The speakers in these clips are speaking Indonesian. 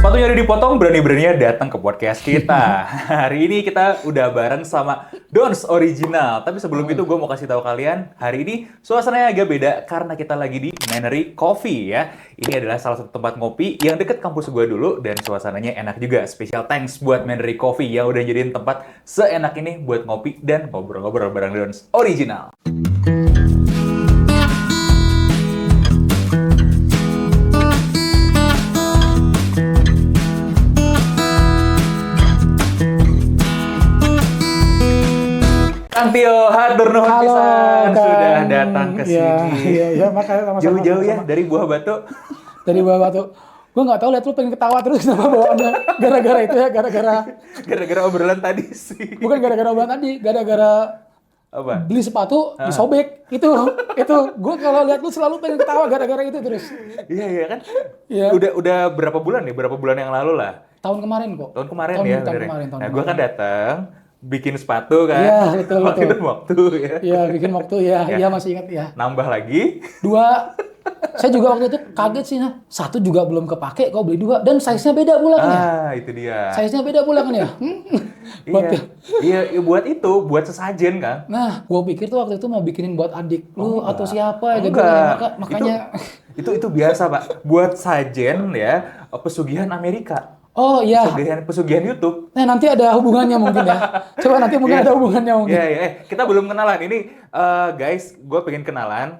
Sepatunya udah dipotong, berani-beraninya datang ke podcast kita. Hari ini kita udah bareng sama Dons Original. Tapi sebelum itu gue mau kasih tahu kalian, hari ini suasananya agak beda karena kita lagi di Mannery Coffee ya. Ini adalah salah satu tempat ngopi yang deket kampus gue dulu dan suasananya enak juga. Special thanks buat Mannery Coffee yang udah jadiin tempat seenak ini buat ngopi dan ngobrol-ngobrol bareng Dons Original. Kang Tio, hatur nuhun pisan sudah datang ke sini. Iya, makanya jauh-jauh ya dari Buah Batu. Dari Buah Batu. Gue nggak tahu, lihat lu pengen ketawa terus kenapa bawaannya gara-gara itu ya, gara-gara obrolan tadi sih. Bukan gara-gara obrolan tadi, gara-gara apa? Beli sepatu disobek. Itu gue kalau lihat lu selalu pengen ketawa gara-gara itu terus. Iya kan. Iya. Udah berapa bulan nih? Berapa bulan yang lalu lah. Tahun kemarin kok. Tahun kemarin ya. Tahun kemarin. Nah, gue kan datang bikin sepatu kan. Iya, betul. Waktu ya. Iya, bikin waktu ya. Iya, masih ingat ya. Nambah lagi. 2. Saya juga waktu itu kaget sih, nah. 1 juga belum kepake, kok beli 2 dan size-nya beda pula kan ya. Itu dia. Size-nya beda pula kan ya. Iya, buat itu, buat sesajen kan. Nah, gue pikir tuh waktu itu mau bikinin buat adik lu atau siapa gitu. Enggak. Makanya itu biasa, Pak. Buat sajen ya, pesugihan Amerika. Oh iya. Pesugihan YouTube. Nah, nanti ada hubungannya mungkin ya. Coba nanti mungkin ada hubungannya mungkin. Iya. Kita belum kenalan. Ini guys, gue pengen kenalan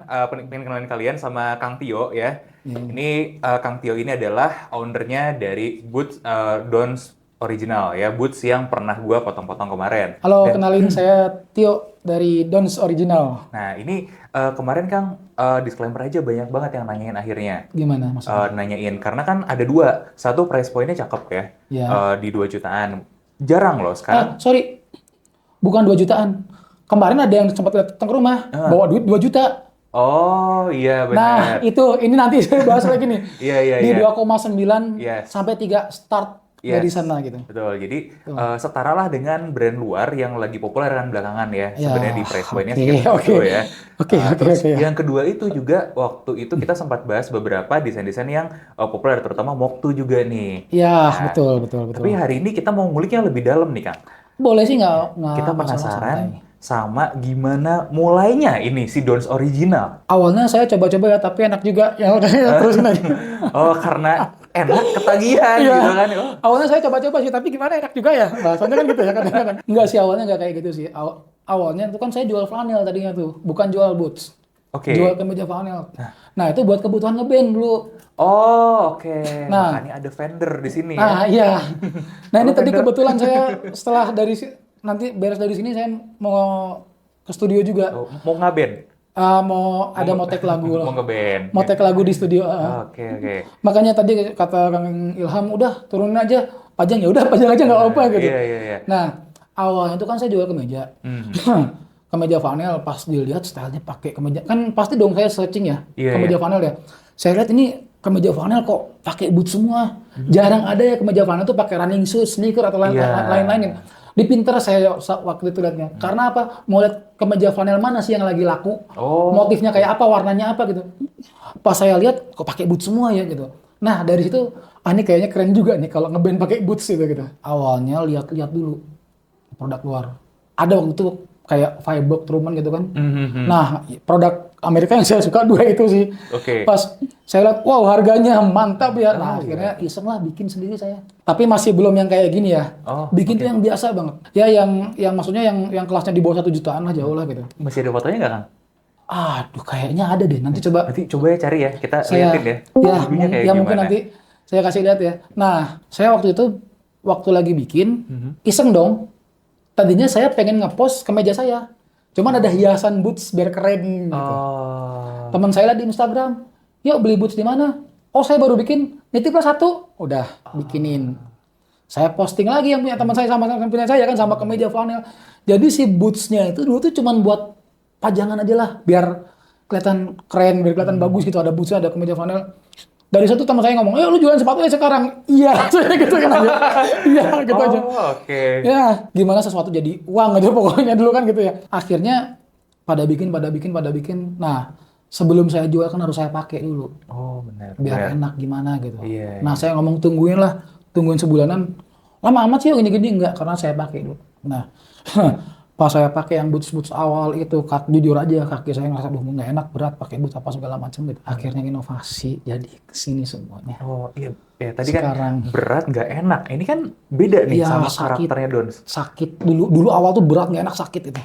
kalian sama Kang Tio ya. Ini Kang Tio ini adalah ownernya dari Boots Dons Original ya, Boots yang pernah gue potong-potong kemarin. Halo, kenalin saya Tio dari Dons Original. Nah, ini kemarin Kang disclaimer aja banyak banget yang nanyain akhirnya. Gimana maksudnya? Nanyain karena kan ada 2. Satu price point-nya cakep ya. Di 2 jutaan. Jarang loh sekarang. Sorry. Bukan 2 jutaan. Kemarin ada yang sempat datang ke rumah bawa duit 2 juta. Oh iya benar. Nah, ini nanti saya bahas lagi nih. Iya. Di 2,9 sampai 3 start dari sana gitu. Betul. Jadi setaralah dengan brand luar yang lagi populer kan belakangan ya. Sebenarnya di price point-nya segitu ya. Oke. Yang kedua itu juga waktu itu kita sempat bahas beberapa desain-desain yang populer, terutama Moktu juga nih. Iya, betul. Tapi hari ini kita mau nguliknya lebih dalam nih, Kang. Boleh sih nggak? Kita penasaran sama gimana mulainya ini si Dons Original. Awalnya saya coba-coba ya, tapi enak juga. Ya udah terusin aja. Oh, karena enak ketagihan gitu kan. Awalnya saya coba-coba sih, tapi gimana enak juga ya. Bahasanya kan gitu ya kadang-kadang. Enggak sih, awalnya nggak kayak gitu sih. Awalnya itu kan saya jual flanel tadinya tuh, bukan jual boots. Jual kemeja flanel. Nah, itu buat kebutuhan ngeband dulu. Oh, oke. Nah, makanya ada vendor di sini ya. Nah, iya. Nah, ini tadi kebetulan saya setelah nanti beres dari sini saya mau ke studio juga. Mau ngaben? Mau take lagu loh. Mau ngeband. Mau take lagu di studio. Oke. Makanya tadi kata Kang Ilham, udah turunin aja, pajang ya udah pajang aja nggak apa gitu. Iya. Nah, awalnya itu kan saya jual kemeja. Kemeja flanel, pas dilihat stylenya pakai kemeja, kan pasti dong saya searching ya, kemeja flanel ya. Saya lihat ini kemeja flanel kok pakai boot semua. Jarang ada ya kemeja flanel tuh pakai running shoes, sneaker atau lain-lain. Di Pinterest saya waktu itu lihatnya. Karena apa? Mau lihat kemeja flanel mana sih yang lagi laku? Motifnya kayak apa, warnanya apa gitu. Pas saya lihat kok pakai boot semua ya gitu. Nah, dari situ ini kayaknya keren juga nih kalau ngeband pakai boots gitu. Awalnya lihat dulu produk luar. Ada waktu itu kayak Firebox Truman gitu kan. Nah, produk Amerika yang saya suka 2 itu sih. Pas saya lihat, wow harganya mantap ya. Nah, akhirnya iseng lah bikin sendiri saya. Tapi masih belum yang kayak gini ya. Bikin tuh yang biasa banget. Ya yang maksudnya yang kelasnya di bawah 1 jutaan lah, jauh lah gitu. Masih ada fotonya nggak, Kang? Aduh, kayaknya ada deh. Nanti coba ya cari ya. Kita liatin ya. Ya mungkin nanti saya kasih lihat ya. Nah, saya waktu itu lagi bikin, iseng dong. Tadinya saya pengen ngepost kemeja saya. Cuman ada hiasan boots biar keren gitu. Teman saya lihat di Instagram, yuk beli boots di mana? Oh, saya baru bikin, nitiplah 1. Udah, bikinin. Saya posting lagi yang punya teman saya sama punya saya kan, sama kemeja flanel. Jadi si bootsnya itu dulu tuh cuman buat pajangan aja lah, biar kelihatan keren, biar kelihatan bagus gitu. Ada bootsnya, ada kemeja flanel. Dari situ teman saya ngomong, lu jualan sepatu aja sekarang. Iya, saya gitu kan aja. Iya, gitu aja. Ya, gimana sesuatu jadi uang aja pokoknya dulu kan gitu ya. Akhirnya pada bikin. Nah, sebelum saya jual kan harus saya pakai dulu. Oh, benar. Biar enak gimana gitu. Nah, saya ngomong tungguin lah. tungguin sebulanan. Lama amat sih gini-gini, enggak, karena saya pakai dulu. Nah, pas saya pakai yang boots awal itu, jujur aja kaki saya ngerasa nggak enak, berat pakai boots apa segala macam gitu. Akhirnya inovasi jadi kesini semuanya. Oh iya, ya tadi Sekarang, kan berat nggak enak. Ini kan beda nih ya, sama sakit. karakternya Dons. Sakit dulu awal tuh berat nggak enak, sakit itu.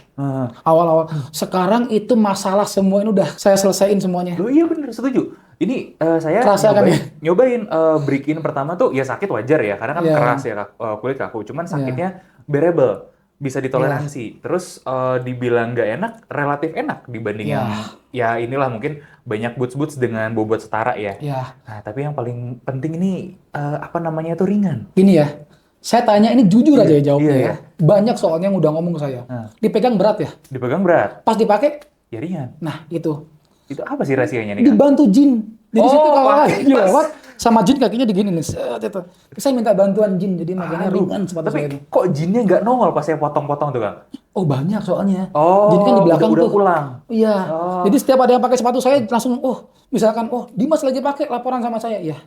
Awal-awal. Sekarang itu masalah semua ini udah saya selesaiin semuanya. Oh iya bener, setuju. Ini saya Kerasa kan ya? nyobain break in pertama tuh ya sakit wajar ya, karena kan Iya. keras ya kulit kaku. Cuman sakitnya bearable, bisa ditoleransi. Terus dibilang nggak enak, relatif enak dibanding yang ya inilah mungkin banyak boots dengan bobot setara ya. Ya. Nah tapi yang paling penting ini apa namanya itu ringan. Gini ya, saya tanya ini jujur aja ya jawabnya iya, ya. Banyak soalnya yang udah ngomong ke saya. Dipegang berat ya? Dipegang berat, Pas dipakai, ya ringan. nah itu. Itu apa sih rahasianya nih, Kak? Dibantu jin. Jadi situ kalau lagi pas. lewat sama jin kakinya digini nih. Set, itu. Saya minta bantuan jin, jadi makanya ringan sepatu Tapi saya itu. kok jinnya nggak nongol pas saya potong-potong tuh, Kang? Oh banyak soalnya. Oh, Jin kan di belakang udah tuh. pulang. Iya. Oh. Jadi setiap ada yang pakai sepatu saya langsung, misalkan, Dimas lagi pakai, laporan sama saya. Iya.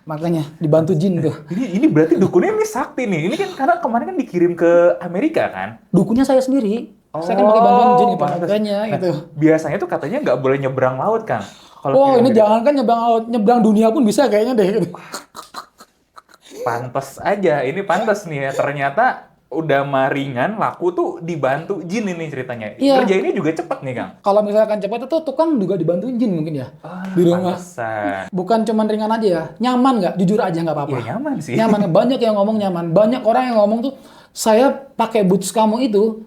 Makanya dibantu jin tuh. Ini berarti dukunnya ini sakti nih. Ini kan karena kemarin kan dikirim ke Amerika kan? Dukunnya saya sendiri. Saya kan pakai bantuan jin gitu. Pantes. Makanya itu. Biasanya tuh katanya nggak boleh nyebrang laut, Kang. Kalau Ini jangan kan nyebrang dunia pun bisa kayaknya deh. pantes aja. Ini pantes nih ya. Ternyata udah maringan, laku tuh dibantu jin ini ceritanya. Iya. Kerjainnya juga cepet nih, Kang. Kalau misalkan cepat itu tukang juga dibantuin jin mungkin ya. Di rumah. Pantesan. Bukan cuman ringan aja ya. Nyaman nggak? Jujur aja nggak apa-apa. Ya nyaman sih. Nyaman. Banyak yang ngomong nyaman. Banyak orang yang ngomong tuh, saya pakai boots kamu itu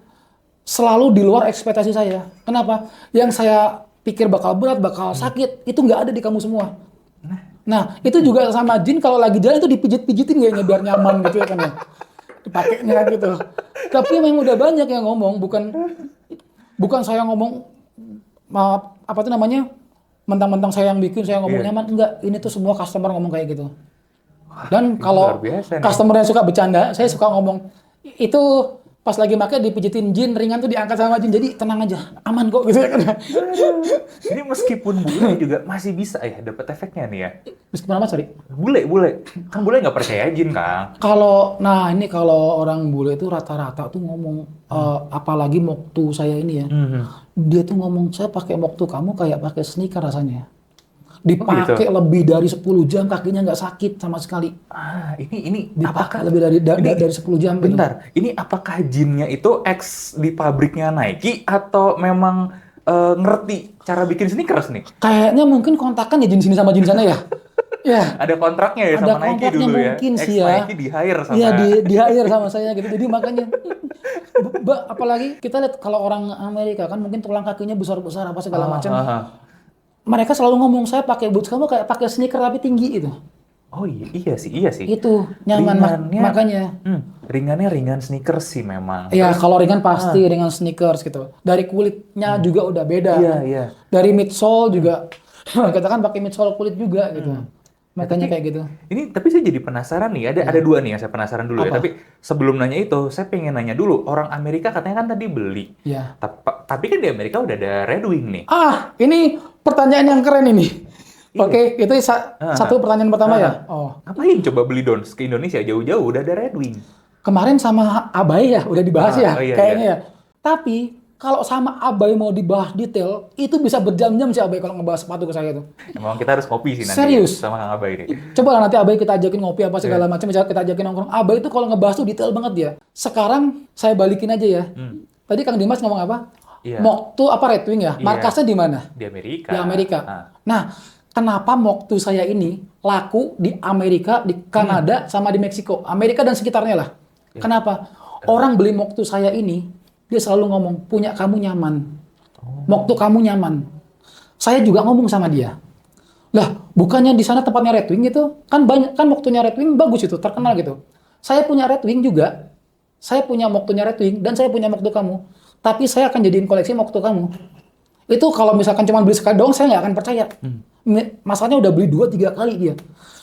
selalu di luar ekspektasi saya. Kenapa? Yang saya pikir bakal berat, bakal sakit, itu nggak ada di kamu semua. Nah, itu juga sama jin kalau lagi jalan itu dipijit-pijitin kayaknya biar nyaman gitu ya kan ya. Dipakainya gitu. Tapi memang udah banyak yang ngomong, bukan saya ngomong apa tuh namanya? Mentang-mentang saya yang bikin, saya ngomong nyaman. Enggak, ini tuh semua customer ngomong kayak gitu. Dan kalau luar biasa nih. customer yang suka bercanda, saya suka ngomong itu pas lagi pakai dipijitin jin ringan tuh diangkat sama jin, jadi tenang aja, aman kok gitu ya kan. Ini meskipun bule juga masih bisa ya dapat efeknya nih ya. Meskipun apa, sorry? Bule. Kan bule nggak percaya jin, Kang. Kalau orang bule itu rata-rata tuh ngomong, apalagi waktu saya ini ya, dia tuh ngomong, saya pakai waktu kamu kayak pakai sneaker rasanya. Dipakai lebih dari 10 jam kakinya nggak sakit sama sekali. Ini Dipakai lebih dari 10 jam. Bentar, ini apakah jinnya itu ex di pabriknya Nike atau memang ngerti cara bikin sneakers nih? Kayaknya mungkin kontakan ya jin sini sama jin sana ya. Ya. Ada kontraknya ya sama Nike dulu ya. Mungkin Ex sih ya. Nike di hire sama. Iya, di hire sama saya gitu. Jadi makanya apalagi kita lihat kalau orang Amerika kan mungkin tulang kakinya besar-besar apa segala macam. Mereka selalu ngomong saya pakai boots kamu kayak pakai sneaker tapi tinggi itu. Oh iya sih. Itu nyaman makanya. Ringannya ringan sneakers sih memang. Iya, kalau ringan pasti ringan sneakers gitu. Dari kulitnya juga udah beda. Iya. Dari midsole juga kita kan pakai midsole kulit juga gitu. Makanya kayak gitu. Ini tapi saya jadi penasaran nih, ada dua nih yang saya penasaran dulu ya. Tapi sebelum nanya itu, saya pengen nanya dulu. Orang Amerika katanya kan tadi beli. Iya. Tapi kan di Amerika udah ada Red Wing nih. Ini pertanyaan yang keren ini. Oke, itu satu pertanyaan pertama ya. Ngapain coba beli Dons ke Indonesia jauh-jauh udah ada Red Wing? Kemarin sama Abai ya, udah dibahas ya, kayaknya ya. Tapi kalau sama Abai mau dibahas detail, itu bisa berjam-jam sih Abai kalau ngebahas sepatu ke saya tuh. Emang kita harus ngopi sih nanti. Serius? Sama Kang Abai nih. Coba lah nanti Abai kita ajakin ngopi apa segala macam, misalnya kita ajakin nongkrong. Abai itu kalau ngebahas tuh detail banget dia. Sekarang saya balikin aja ya. Tadi Kang Dimas ngomong apa? Waktu apa Red Wing ya? Markasnya di mana? Di Amerika. Di Amerika. Nah, kenapa waktu saya ini laku di Amerika, di Kanada, sama di Meksiko? Amerika dan sekitarnya lah. Kenapa? Orang beli waktu saya ini, dia selalu ngomong, punya kamu nyaman. Waktu kamu nyaman. Saya juga ngomong sama dia. Lah, bukannya di sana tempatnya Red Wing gitu? Kan banyak kan waktunya Red Wing bagus itu, terkenal gitu. Saya punya Red Wing juga. Saya punya waktunya Red Wing dan saya punya waktu kamu. Tapi saya akan jadiin koleksi waktu kamu. Itu kalau misalkan cuma beli sekali doang, saya nggak akan percaya. Masalahnya udah beli 2-3 kali dia.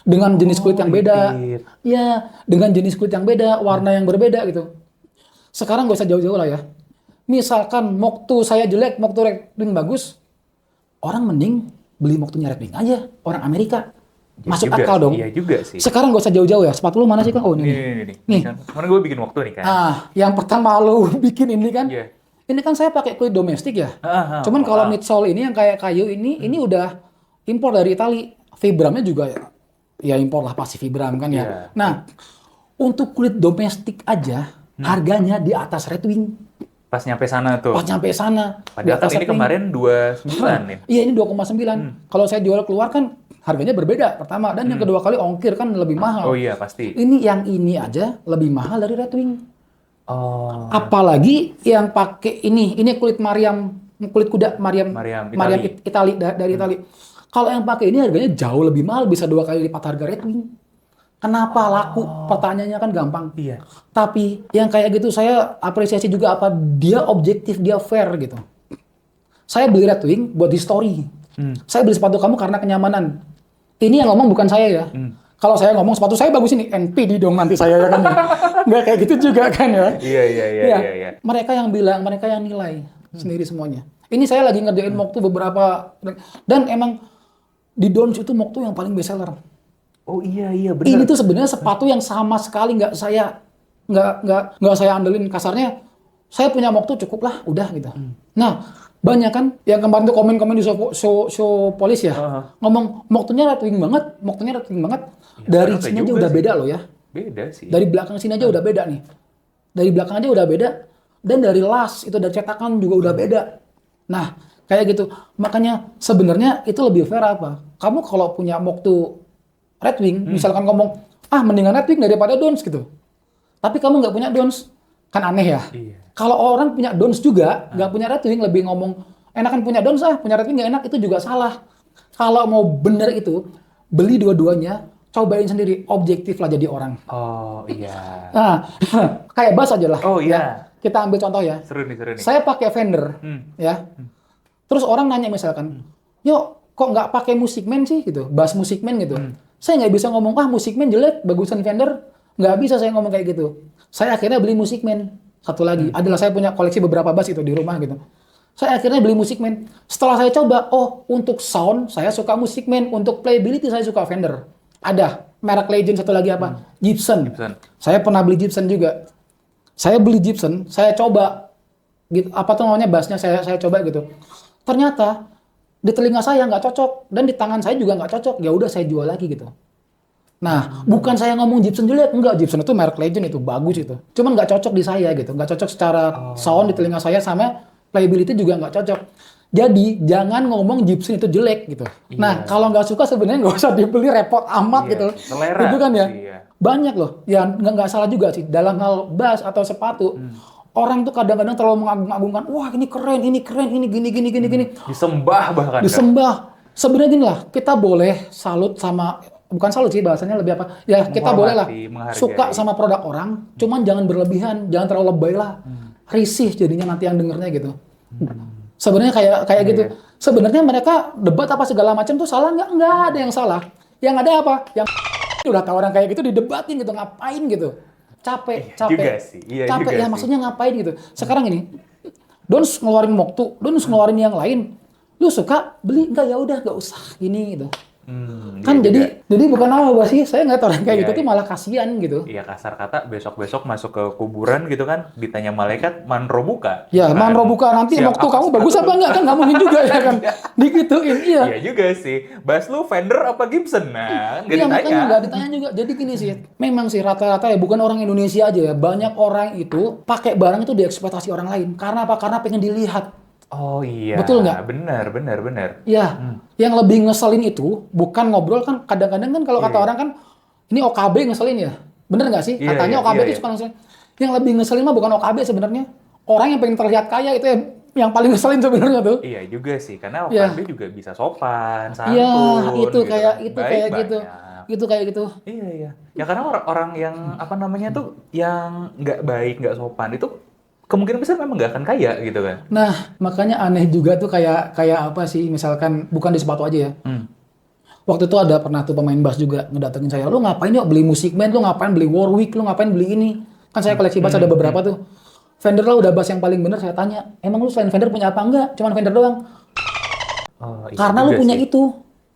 Dengan jenis kulit yang beda. Iya, dengan jenis kulit yang beda, warna yang berbeda gitu. Sekarang gak usah jauh-jauh lah ya. Misalkan waktu saya jelek, waktu Red Wing bagus, orang mending beli waktunya Red Wing aja, orang Amerika. Ya Masuk juga, akal dong. Iya juga sih. Sekarang gak usah jauh-jauh ya. Sepatu lu mana sih kan? Oh ini. Nih. Kemarin gue bikin waktu nih kan. Yang pertama lu bikin ini kan. Iya. Ini kan saya pakai kulit domestik ya. Cuman Oh, kalau midsole ini yang kayak kayu ini udah impor dari Itali. Vibramnya juga ya impor lah pasti Vibram kan ya. Iya. Nah, untuk kulit domestik aja harganya di atas Red Wing. Pas nyampe sana tuh. Pas nyampe sana. Padahal kan ini kemarin 29 nih. Iya ini 2,9. Kalau saya jual keluar kan harganya berbeda pertama. Dan yang kedua kali ongkir kan lebih mahal. Oh iya pasti. Ini aja lebih mahal dari Red Wing. Oh. Apalagi yang pakai ini kulit kulit kuda Mariam Itali dari Itali. Kalau yang pakai ini harganya jauh lebih mahal, bisa 2 kali lipat harga Red Wing. Kenapa laku? Pertanyaannya kan gampang. Iya. Tapi yang kayak gitu saya apresiasi juga apa dia objektif, dia fair gitu. Saya beli Red Wing buat history. Saya beli sepatu kamu karena kenyamanan. Ini yang ngomong bukan saya ya. Kalau saya ngomong sepatu saya bagus ini, NPD dong nanti saya ya kan. Nggak kayak gitu juga kan ya. Iya. Mereka yang bilang, mereka yang nilai sendiri semuanya. Ini saya lagi ngerjain Moktu beberapa dan emang di Dons itu Moktu yang paling best seller. Oh iya benar. Ini tuh sebenarnya sepatu yang sama sekali nggak saya andelin, kasarnya. Saya punya Moktu cukup lah, udah gitu. Nah, banyak kan yang kemarin tuh komen-komen di show polis ya, ngomong Moktunya Red Wing banget. Ya, dari sini aja udah beda loh ya. Beda sih. Dari belakang sini aja udah beda nih. Dari belakang aja udah beda. Dan dari las itu dari cetakan juga udah beda. Nah, kayak gitu. Makanya sebenarnya itu lebih fair apa? Kamu kalau punya Moktu Red Wing, misalkan ngomong, mendingan Red Wing daripada Dons gitu. Tapi kamu nggak punya Dons, kan aneh ya? Iya. Kalau orang punya Dons juga, nggak punya Red Wing, lebih ngomong, enakan punya Dons punya Red Wing nggak enak, itu juga salah. Kalau mau bener itu, beli dua-duanya, cobain sendiri, objektif lah jadi orang. Oh iya. Nah, kayak bass aja lah. Oh iya. Ya. Kita ambil contoh ya. Seru nih. Saya pakai Fender, ya. Terus orang nanya misalkan, yuk kok nggak pakai Musikman sih gitu, bass Musikman gitu. Saya nggak bisa ngomong, Musikman jelek, bagusan Fender. Nggak bisa saya ngomong kayak gitu. Saya akhirnya beli Musikman. Satu lagi, adalah saya punya koleksi beberapa bass itu di rumah gitu. Saya akhirnya beli Musikman. Setelah saya coba, untuk sound saya suka Musikman, untuk playability saya suka Fender. Ada merek legend satu lagi apa? Gibson. Saya pernah beli Gibson juga. Saya beli Gibson, saya coba gitu, apa tuh namanya bassnya saya coba gitu. Ternyata di telinga saya nggak cocok dan di tangan saya juga nggak cocok. Ya udah saya jual lagi gitu. Nah, bukan saya ngomong Gibson jelek, enggak, Gibson itu merek legend itu bagus itu. Cuman nggak cocok di saya gitu, nggak cocok secara sound di telinga saya sama playability juga nggak cocok. Jadi jangan ngomong Gibson itu jelek gitu. Iya. Nah, kalau nggak suka sebenarnya nggak usah dibeli, repot amat gitu. Selera. Itu kan ya. Iya. Banyak loh, ya nggak salah juga sih dalam hal bass atau sepatu. Orang tuh kadang-kadang terlalu mengagung-agungkan, wah ini keren, ini gini. Disembah bahkan. Disembah. Sebenarnya gini lah, kita boleh salut sama, bukan salut sih bahasanya lebih apa, ya kita boleh lah suka sama produk orang, cuman jangan berlebihan, jangan terlalu lebay lah. Risih jadinya nanti yang dengernya gitu. Sebenarnya kayak gitu. Sebenarnya mereka debat apa segala macam tuh salah nggak? Nggak ada yang salah. Yang ada apa? Yang udah tahu orang kayak gitu didebatin gitu, ngapain gitu? Capek. Juga sih. Iya capek juga ya, sih. maksudnya ngapain gitu. Sekarang ini, Dons ngeluarin Moktu, Dons ngeluarin yang lain. Lu suka beli enggak, ya udah enggak usah gini gitu. Kan iya jadi bukan apa sih, saya ngeliat orang kayak Iya, gitu tuh malah kasihan gitu. Iya, kasar kata besok-besok masuk ke kuburan gitu kan, ditanya malaikat, manro buka. Ya, manro buka nanti Siap, Moktu kamu bagus apa enggak, kan nggak mungkin juga ya kan. Digituin, iya. Iya juga sih. Bass lu Fender apa Gibson? Nah, nggak Iya, ditanya. makanya nggak ditanya juga. Jadi gini sih, memang sih rata-rata ya, bukan orang Indonesia aja ya, banyak orang itu pakai barang itu diekspektasi orang lain. Karena apa? Karena pengen dilihat. Oh iya. Betul nggak? Benar. Ya, yang lebih ngeselin itu bukan ngobrol kan, kadang-kadang kan kalau kata orang kan, ini OKB ngeselin ya. Bener nggak sih? Katanya OKB itu suka ngeselin. Yang lebih ngeselin mah bukan OKB sebenarnya. Orang yang pengen terlihat kaya itu yang paling ngeselin sebenarnya tuh. Iya juga sih, karena OKB juga bisa sopan, santun. Iya, itu gitu kayak kan. itu kayak gitu. Banyak. Itu kayak gitu. Iya. Ya karena orang yang apa namanya tuh yang nggak baik, nggak sopan itu kemungkinan besar memang nggak akan kaya gitu kan. Nah, makanya aneh juga tuh kayak apa sih, misalkan bukan di sepatu aja ya. Waktu itu ada pernah tuh pemain bass juga ngedatengin saya, lu ngapain yuk beli Musikman, lu ngapain beli Warwick, lu ngapain beli ini. Kan saya koleksi bass ada beberapa tuh. Fender lah udah bass yang paling bener, saya tanya, emang lu selain Fender punya apa enggak? Cuman Fender doang. Oh, iya Karena lu punya sih. itu.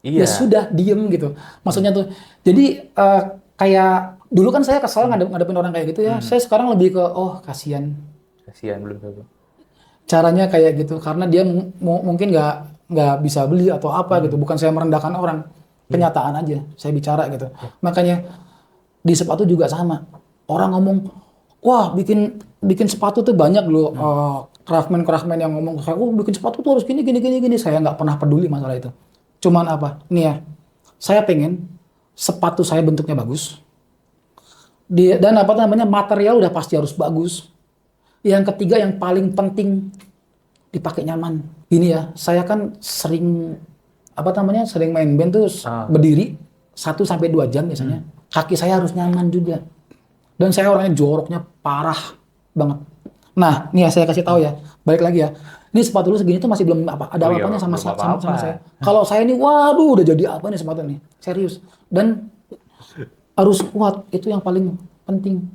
Iya. Ya sudah, diem gitu. Maksudnya tuh, jadi kayak dulu kan saya kesal ngadepin orang kayak gitu ya. Saya sekarang lebih ke, oh kasihan. Kasihan belum tahu. Caranya kayak gitu, karena dia mungkin nggak bisa beli atau apa gitu. Bukan saya merendahkan orang, kenyataan aja. Saya bicara gitu. Makanya di sepatu juga sama. Orang ngomong, wah bikin sepatu tuh banyak loh. Craftman yang ngomong, bikin sepatu tuh harus gini. Saya nggak pernah peduli masalah itu. Cuman apa? Nih ya, saya pengen sepatu saya bentuknya bagus. Dan apa namanya, material udah pasti harus bagus. Yang ketiga yang paling penting, dipakai nyaman. Gini ya, saya kan sering sering main band tuh berdiri 1-2 jam biasanya. Kaki saya harus nyaman juga. Dan saya orangnya joroknya parah banget. Nah, nih ya saya kasih tahu ya, balik lagi ya. Ini sepatu lu segini tuh masih belum ada apa-apanya sama saya. Kalau saya nih, waduh udah jadi apa nih sepatu nih, serius. Dan harus kuat, itu yang paling penting.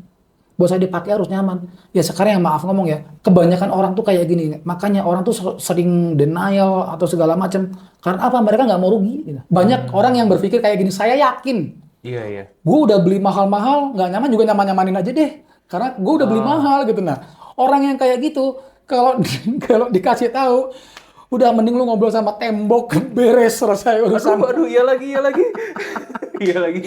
Buat saya dipakai harus nyaman. Ya sekarang yang maaf ngomong ya, kebanyakan orang tuh kayak gini. Makanya orang tuh sering denial atau segala macam. Karena apa? Mereka nggak mau rugi. Gitu. Banyak orang yang berpikir kayak gini. Saya yakin. Iya. Gue udah beli mahal-mahal, nggak nyaman juga nyaman-nyamanin aja deh. Karena gue udah beli mahal gitu. Nah, orang yang kayak gitu, kalau dikasih tahu, udah mending lu ngobrol sama tembok, beres, selesai urusan. Aduh, iya lagi. Iya lagi.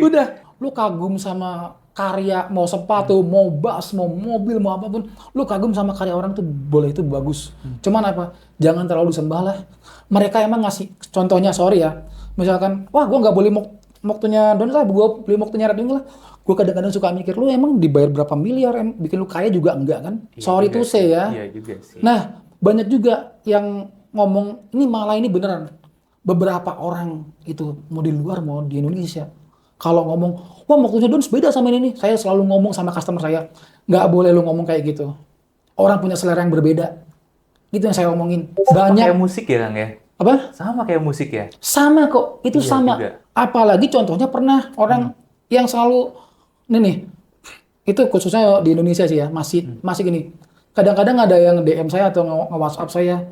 Udah, lu kagum sama karya, mau sepatu, mau bas, mau mobil, mau apapun, lu kagum sama karya orang tuh boleh, itu bagus. Cuman apa? Jangan terlalu disembah lah. Mereka emang ngasih, contohnya sorry ya, misalkan, wah gua nggak boleh waktunya Don lah, gua beli waktunya Red Wing lah. Gua kadang-kadang suka mikir, lu emang dibayar berapa miliar, bikin lu kaya juga enggak kan? Iya, Sorry to say ya. Iya juga sih. Nah, banyak juga yang ngomong, ini malah ini beneran. Beberapa orang itu, mau di luar mau di Indonesia, kalau ngomong, wah waktunya Dons beda sama ini nih. Saya selalu ngomong sama customer saya, nggak boleh lu ngomong kayak gitu. Orang punya selera yang berbeda. Itu yang saya omongin. Sama kayak musik ya, Kang ya? Apa? Sama kayak musik ya? Sama kok, itu Iya sama. juga. Apalagi contohnya pernah orang yang selalu, ini nih, itu khususnya di Indonesia sih ya, masih gini. Kadang-kadang ada yang DM saya atau nge-WhatsApp saya,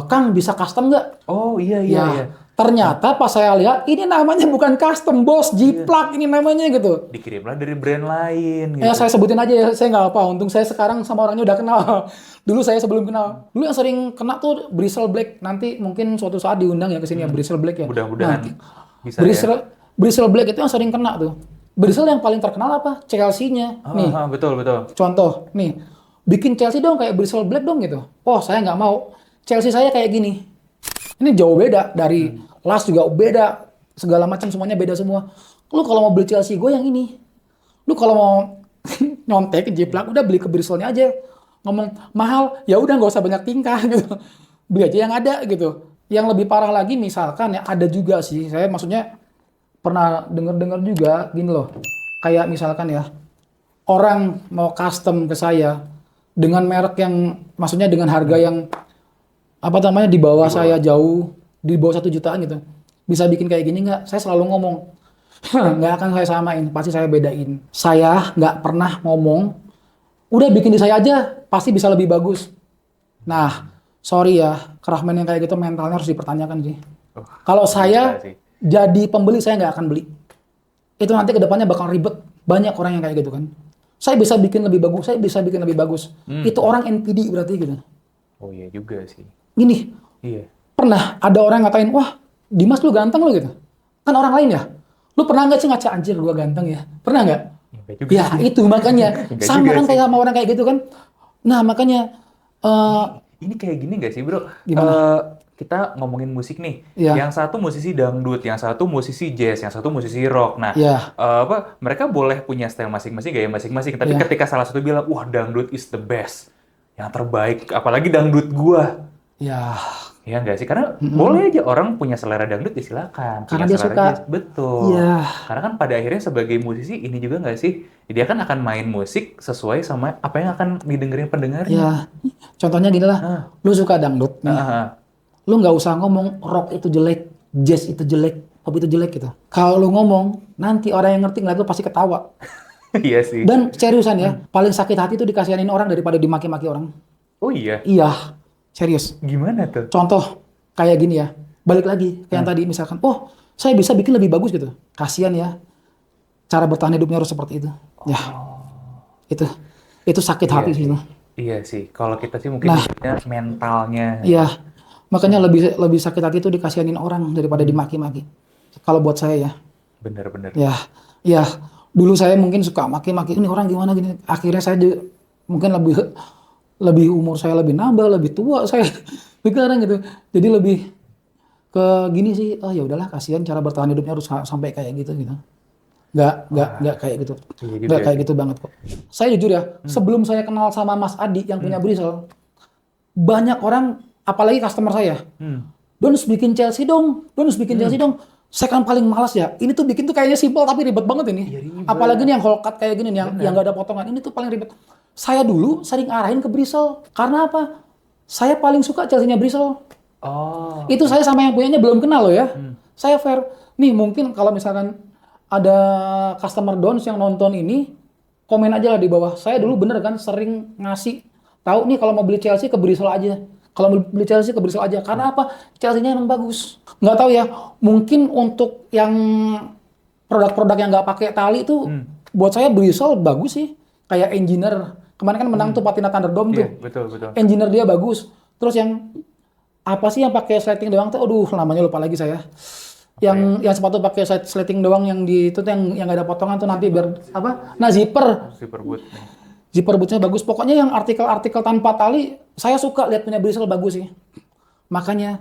Kang bisa custom nggak? Oh iya. Ternyata pas saya lihat, ini namanya bukan custom, bos, jiplak ini namanya gitu. Dikirimlah dari brand lain gitu. Ya saya sebutin aja ya, saya nggak apa. Untung saya sekarang sama orangnya udah kenal. Dulu saya sebelum kenal. Dulu yang sering kena tuh Bristle Black. Nanti mungkin suatu saat diundang ya ke sini ya, Bristle Black ya. Mudah-mudahan bisa Bristle Black itu yang sering kena tuh. Bristle yang paling terkenal apa? Chelsea-nya. Nih, betul. contoh, nih. Bikin Chelsea dong kayak Bristle Black dong gitu. Oh, saya nggak mau. Chelsea saya kayak gini. Ini jauh beda dari las juga beda, segala macam semuanya beda semua. Lu kalau mau beli Chelsea gue yang ini. Lu kalau mau nyontek jiplak udah beli ke Bristol-nya aja. Ngomong mahal, ya udah nggak usah banyak tingkah gitu. Beli aja yang ada gitu. Yang lebih parah lagi misalkan ya ada juga sih, saya maksudnya pernah dengar juga gini loh. Kayak misalkan ya, orang mau custom ke saya dengan merek yang maksudnya dengan harga yang di bawah saya jauh, di bawah 1 jutaan gitu. Bisa bikin kayak gini nggak? Saya selalu ngomong, nggak akan saya samain, pasti saya bedain. Saya nggak pernah ngomong, udah bikin di saya aja, pasti bisa lebih bagus. Nah, sorry ya, Craftman yang kayak gitu mentalnya harus dipertanyakan sih. Kalau saya jadi pembeli, saya nggak akan beli. Itu nanti kedepannya bakal ribet. Banyak orang yang kayak gitu kan. Saya bisa bikin lebih bagus, Itu orang NPD berarti gitu. Oh iya juga sih. Gini, Iya. pernah ada orang ngatain, wah Dimas lu ganteng lu gitu. Kan orang lain ya. Lu pernah nggak sih ngaca, anjir gua ganteng ya? Pernah nggak? Ya itu makanya. Sama kan kayak sama orang kayak gitu kan. Nah makanya. Ini kayak gini nggak sih bro? Gimana? Kita ngomongin musik nih. Ya. Yang satu musisi dangdut, yang satu musisi jazz, yang satu musisi rock. Nah, Ya. mereka boleh punya style masing-masing, gaya masing-masing. Tapi Ya. ketika salah satu bilang, wah dangdut is the best. Yang terbaik, apalagi dangdut gua. Ya. Ya nggak sih? Karena boleh aja orang punya selera dangdut, ya silakan. Karena Punya dia selera suka. jazz, betul. Iya. Karena kan pada akhirnya sebagai musisi ini juga nggak sih? Dia kan akan main musik sesuai sama apa yang akan didengerin pendengarnya. Ya. Contohnya gini lah. Lu suka dangdut nih. Lu nggak usah ngomong rock itu jelek, jazz itu jelek, pop itu jelek gitu. Kalau lu ngomong, nanti orang yang ngerti ngeliat lu pasti ketawa. Iya sih. Dan seriusan ya, paling sakit hati itu dikasihanin orang daripada dimaki-maki orang. Oh iya? Iya, serius. Gimana tuh? Contoh kayak gini ya. balik lagi kayak yang tadi misalkan, oh saya bisa bikin lebih bagus gitu. Kasihan ya, cara bertahan hidupnya harus seperti itu. Ya, itu sakit Iya hati sih. sih. Iya sih. Kalau kita sih mungkin Nah, nyebutnya mentalnya. iya, makanya lebih sakit hati itu dikasihanin orang daripada dimaki-maki. Kalau buat saya ya, Bener-bener. ya, ya. Dulu saya mungkin suka maki-maki ini orang gimana gini. Akhirnya saya juga mungkin lebih lebih umur saya lebih nambah, lebih tua saya sekarang gitu. Jadi lebih ke gini sih, oh ya udahlah kasihan cara bertahan hidupnya harus sampai kayak gitu gitu. Nggak kayak gitu. Iya Nggak juga kayak sih. gitu banget kok. Saya jujur ya, sebelum saya kenal sama Mas Adi yang punya Brisel, banyak orang, apalagi customer saya, Hmm. Dons bikin Chelsea dong, Dons bikin Chelsea dong. Saya kan paling malas ya. Ini tuh bikin tuh kayaknya simpel tapi ribet banget ini. Iya, ribet. Apalagi nih yang whole cut kayak gini nih, yang nggak ada potongan. Ini tuh paling ribet. Saya dulu sering arahin ke Brisel. Karena apa? Saya paling suka Chelsea-nya Brisel. Oh. Itu saya sama yang punyanya belum kenal loh ya. Saya fair. Nih mungkin kalau misalkan ada customer Dons yang nonton ini, komen aja lah di bawah. Saya dulu bener kan sering ngasih tahu nih kalau mau beli Chelsea ke Brisel aja. Kalau mau beli Chelsea ke Brisel aja. Karena apa? Chelsea-nya emang bagus. Nggak tahu ya. Mungkin untuk yang produk-produk yang nggak pakai tali itu buat saya Brisel bagus sih. Kayak Engineer. Kemarin kan menang tuh Patina Thunderdome tuh. Iya, betul, betul. Engineer dia bagus. Terus yang apa sih yang pakai sliding doang tuh? Aduh, namanya lupa lagi saya. Yang sepatu pakai sliding doang yang di itu tuh yang nggak ada potongan tuh nanti biar apa? Nah, zipper. Zipper boot nih. Zipper bootnya bagus. Pokoknya yang artikel-artikel tanpa tali, saya suka lihat punya Brisel bagus sih. Makanya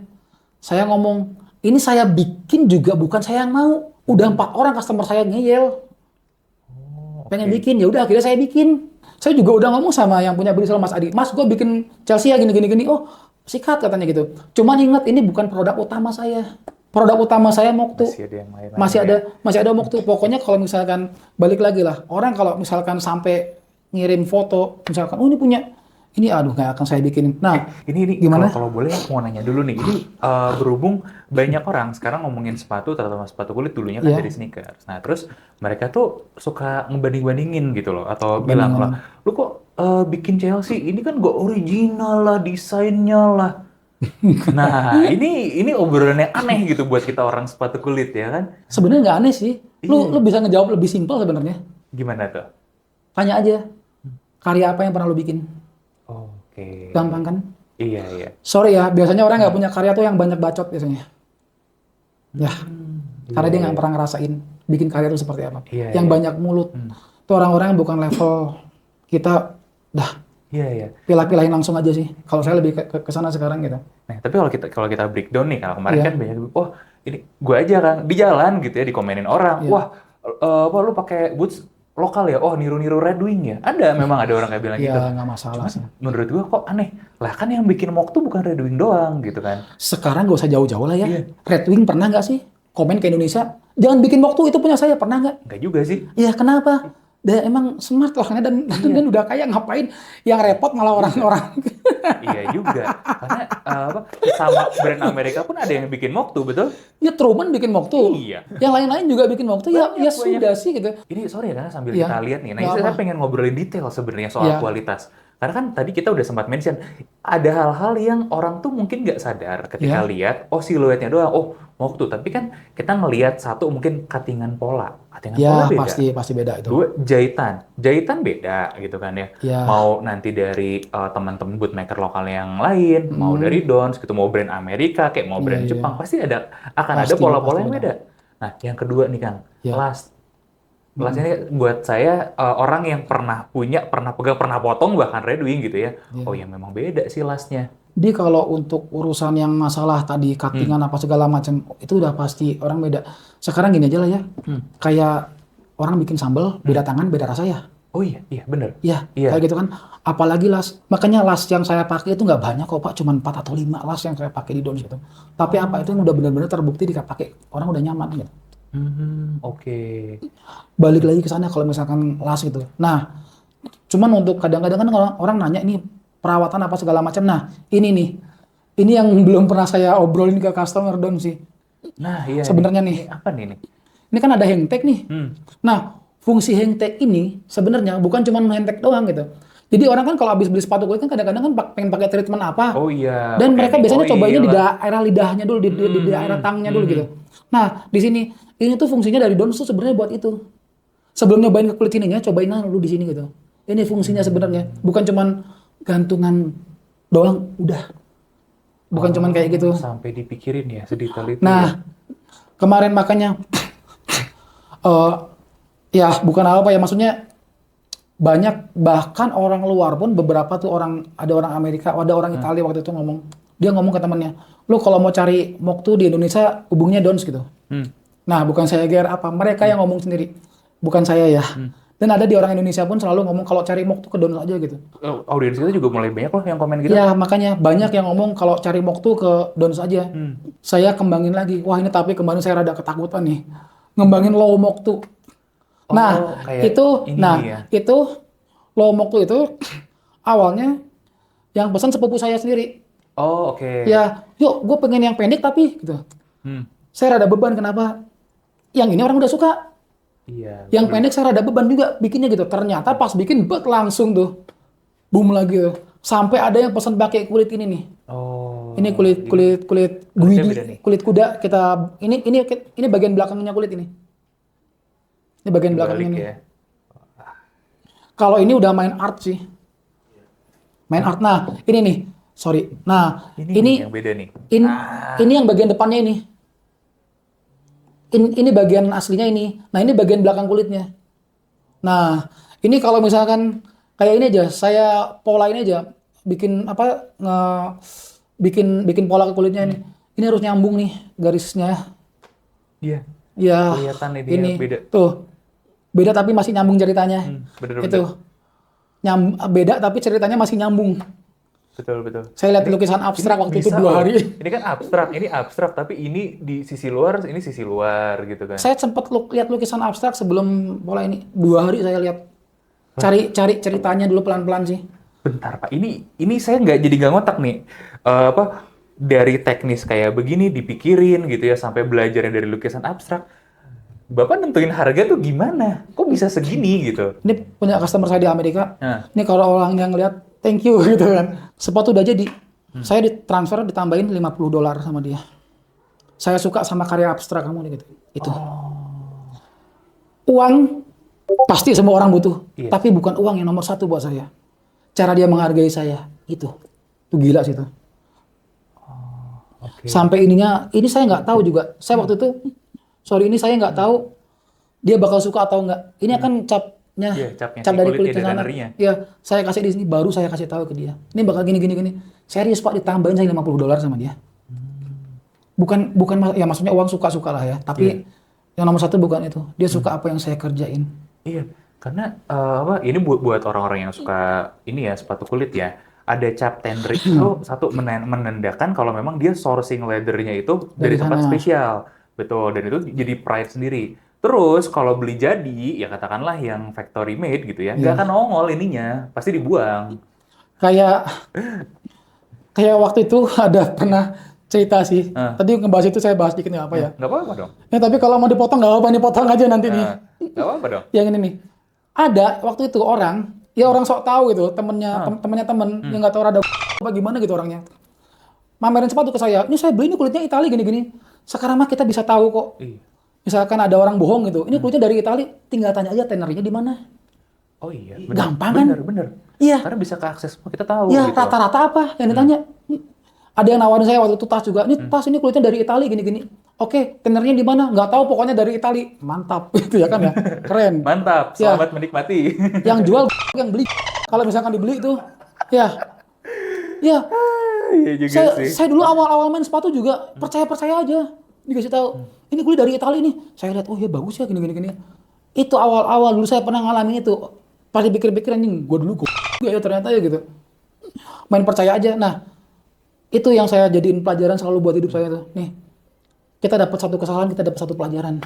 saya ngomong, ini saya bikin juga bukan saya yang mau. Udah 4 orang customer saya ngeyel. Pengen bikin, ya udah akhirnya saya bikin. Saya juga udah ngomong sama yang punya Brisel Mas Adi. Mas, gue bikin Chelsea ya gini. Oh, sikat katanya gitu. Cuman ingat ini bukan produk utama saya. Produk utama saya Moktu. Masih ada yang lain. Masih ada Moktu. Pokoknya kalau misalkan balik lagi lah. Orang kalau misalkan sampai ngirim foto, misalkan, oh ini punya, ini aduh nggak akan saya bikinin. Nah, Ini gimana? kalau boleh aku mau nanya dulu nih. Ini berhubung banyak orang sekarang ngomongin sepatu, terutama sepatu kulit dulunya kan Iya. dari sneakers. Nah, terus mereka tuh suka ngebanding-bandingin gitu loh, atau bilang lah, lu kok bikin Chelsea? Ini kan gak original lah, desainnya lah. Nah, ini obrolan yang aneh gitu buat kita orang sepatu kulit ya kan? Sebenarnya nggak aneh sih. Lu bisa ngejawab lebih simpel sebenarnya. Gimana tuh? Tanya aja, karya apa yang pernah lu bikin? Oke. Gampang kan? Iya. Sorry ya, biasanya orang nggak punya karya tuh yang banyak bacot biasanya. Ya, karena dia nggak pernah ngerasain bikin karya itu seperti apa. Iya, yang iya. banyak mulut. Itu orang-orang yang bukan level kita, dah Iya. pilah-pilahin langsung aja sih. Kalau saya lebih ke sana sekarang gitu. Nah, tapi kalau kita breakdown nih, kalau kemarin Iya. kan banyak, oh ini gue aja kan di jalan gitu ya dikomenin orang, Iya. wah apa lu pakai boots lokal ya, oh niru-niru Red Wing ya, memang ada orang kayak bilang gitu. Ya nggak masalah sih. Menurut gue kok aneh, lah kan yang bikin mock tuh bukan Red Wing doang gitu kan. Sekarang gak usah jauh-jauh lah ya. Iya. Red Wing pernah nggak sih komen ke Indonesia? Jangan bikin waktu itu punya saya, pernah nggak? Enggak juga sih. Ya kenapa? Dia emang smart orangnya dan udah kaya, ngapain yang repot malah orang-orang. Iya juga, karena sama brand Amerika pun ada yang bikin mock tuh, betul? Ya Truman bikin waktu. Iya. Yang lain-lain juga bikin waktu. Ya sudah sih gitu. Ini sorry ya, karena sambil Iya. kita lihat nih, nah Nggak ini saya apa. pengen ngobrolin detail sebenarnya soal Iya. kualitas. Karena kan tadi kita udah sempat mention, ada hal-hal yang orang tuh mungkin nggak sadar ketika Iya. lihat, oh siluetnya doang, oh mau tuh. Tapi kan kita ngelihat satu mungkin cuttingan pola pola Ya beda. pasti beda itu. Dua, jahitan beda gitu kan ya. Iya. Mau nanti dari teman-teman bootmaker lokal yang lain, mau dari Dons, gitu, mau brand Amerika, kayak mau brand Iya, Jepang, pasti ada Pasti, pola-pola pasti yang beda. beda. Nah, yang kedua nih Kang, Iya. last ini buat saya orang yang pernah punya, pernah pegang, pernah potong bahkan Red Wing gitu ya. Iya. Oh ya memang beda sih lastnya. Jadi kalau untuk urusan yang masalah tadi cuttingan apa segala macam itu udah pasti orang beda. Sekarang gini aja lah ya. Kayak orang bikin sambal beda tangan beda rasa ya. Oh iya bener. Ya, Iya. kayak gitu kan. Apalagi las. Makanya las yang saya pakai itu nggak banyak kok Pak, cuma 4 atau 5 las yang saya pakai di Dons gitu. Tapi apa itu udah benar-benar terbukti dipakai orang udah nyaman gitu. Oke. Balik lagi ke sana kalau misalkan las gitu. Nah, cuman untuk kadang-kadang kan orang nanya nih perawatan apa segala macam. Nah, ini nih. Ini yang belum pernah saya obrolin ke customer Don sih. Nah iya. Sebenarnya Ini nih. apa nih? Ini kan ada hang tag nih. Hmm. Nah, fungsi hang tag ini sebenarnya bukan cuma hang tag doang gitu. Jadi orang kan kalau habis beli sepatu kulit kan kadang-kadang kan pengen pakai treatment apa. Oh iya. Dan pakai mereka biasanya oil cobainnya di lah. daerah lidahnya dulu, di daerah tangnya dulu gitu. Nah, di sini ini tuh fungsinya dari Dons tuh sebenarnya buat itu. Sebelum nyobain ke kulit sininya, cobain dulu di sini gitu. Ini fungsinya sebenarnya, bukan cuman gantungan doang, udah. Bukan cuman kayak gitu. Sampai dipikirin ya sedetail itu. Nah, kemarin makanya ya bukan apa ya, maksudnya banyak bahkan orang luar pun beberapa tuh ada orang Amerika, ada orang Italia waktu itu dia ngomong ke temannya, lu kalau mau cari Moktu di Indonesia hubungnya Dons gitu. Nah, bukan saya mereka yang ngomong sendiri, bukan saya ya. Dan ada di orang Indonesia pun selalu ngomong kalau cari Moktu ke Dons aja gitu. Audiens kita juga mulai banyak loh yang komen gitu. Ya makanya banyak yang ngomong kalau cari Moktu ke Dons aja. Saya kembangin lagi, wah ini tapi kemarin saya rada ketakutan nih, ngembangin low Moktu. Nah, itu low Moktu itu awalnya yang pesan sepupu saya sendiri. Oh, oke. Ya, yuk gue pengen yang pendek tapi gitu. Saya rada beban, kenapa? Yang ini orang udah suka. Iya. Yang pendek saya rada beban juga bikinnya gitu. Ternyata pas bikin langsung tuh boom lagi tuh. Sampai ada yang pesan pakai kulit ini nih. Oh. Ini kulit guidi, kulit kuda ini bagian belakangnya kulit ini. Ini bagian belakangnya nih. Ya. Kalau ini udah main art sih. Main art. Nah, ini nih. Sorry. Nah, ini yang beda nih. Ini yang bagian depannya ini. Ini bagian aslinya ini. Nah, ini bagian belakang kulitnya. Nah, ini kalau misalkan kayak ini aja, saya polain aja, bikin bikin pola ke kulitnya ini. Ini harus nyambung nih garisnya. Iya. Ya. Kelihatan ini beda. Tuh. Beda tapi masih nyambung ceritanya. Bener. Itu. Beda tapi ceritanya masih nyambung. Betul. Saya lihat lukisan abstrak waktu itu 2 hari. Ini kan abstrak, tapi ini di sisi luar, ini sisi luar gitu kan. Saya sempat lihat lukisan abstrak sebelum pola ini. 2 hari saya lihat. Cari ceritanya dulu pelan-pelan sih. Bentar Pak, ini saya nggak ngotak nih. Dari teknis kayak begini dipikirin gitu ya, sampai belajarnya dari lukisan abstrak. Bapak nentuin harga tuh gimana? Kok bisa segini gitu? Ini punya customer saya di Amerika. Nah. Ini kalau orang yang lihat, thank you gitu kan. Sepatu udah jadi. Saya ditransfer ditambahin $50 sama dia. Saya suka sama karya abstrak kamu gitu. Itu. Uang pasti semua orang butuh. Yes. Tapi bukan uang yang nomor 1 buat saya. Cara dia menghargai saya. Itu gila sih itu. Okay. Sampai ini saya nggak tahu juga. Saya waktu itu, ini saya nggak tahu dia bakal suka atau nggak. Ini akan capnya, cap dari kulit sana. Ya, saya kasih di sini, baru saya kasih tahu ke dia. Ini bakal gini. Serius Pak, ditambahin saya $50 sama dia. Bukan ya maksudnya uang suka lah ya. Tapi yang nomor 1 bukan itu. Dia suka apa yang saya kerjain. Iya, karena ini buat orang-orang yang suka ini ya sepatu kulit ya. Ada cap tendrik itu satu menandakan kalau memang dia sourcing leathernya itu dari tempat spesial. Betul, dan itu jadi pride sendiri. Terus kalau beli jadi, ya katakanlah yang factory made gitu ya, nggak akan nongol ininya, pasti dibuang. Kayak waktu itu ada pernah cerita sih. Tadi ngebahas itu saya bahas dikit nggak apa ya? Nggak apa-apa dong. Ya tapi kalau mau dipotong nggak apa-apa, dipotong aja nanti nih. Nggak apa-apa dong. Yang ini nih. Ada waktu itu orang sok tahu gitu, temennya temen yang nggak tahu rada apa gimana gitu orangnya. Mamerin sepatu ke saya. Ini saya beli ini kulitnya Itali gini. Sekarang mah kita bisa tahu kok. Misalkan ada orang bohong gitu. Ini kulitnya dari Itali, tinggal tanya aja tenernya di mana. Oh iya. Gampang kan? Bener. Iya. Karena bisa keakses semua, kita tahu. Iya, gitu. rata-rata apa yang ditanya. Ada yang nawarin saya waktu itu tas juga. Ini tas ini kulitnya dari Itali gini. Oke, tenernya di mana? Nggak tahu, pokoknya dari Itali. Mantap gitu ya kan ya. Keren. Mantap. Selamat menikmati. Yang jual yang beli. Kalau misalkan dibeli itu, ya. Iya juga sih. Saya dulu awal-awal main sepatu juga percaya aja. Dikasih tahu, ini kulit dari Itali nih. Saya lihat, oh ya bagus ya gini. Itu awal-awal dulu saya pernah ngalamin itu. Pas dipikir-pikir anjing, gue dulu ya ternyata ya gitu. Main percaya aja. Nah, itu yang saya jadiin pelajaran selalu buat hidup saya tuh. Nih, kita dapat satu kesalahan, kita dapat satu pelajaran.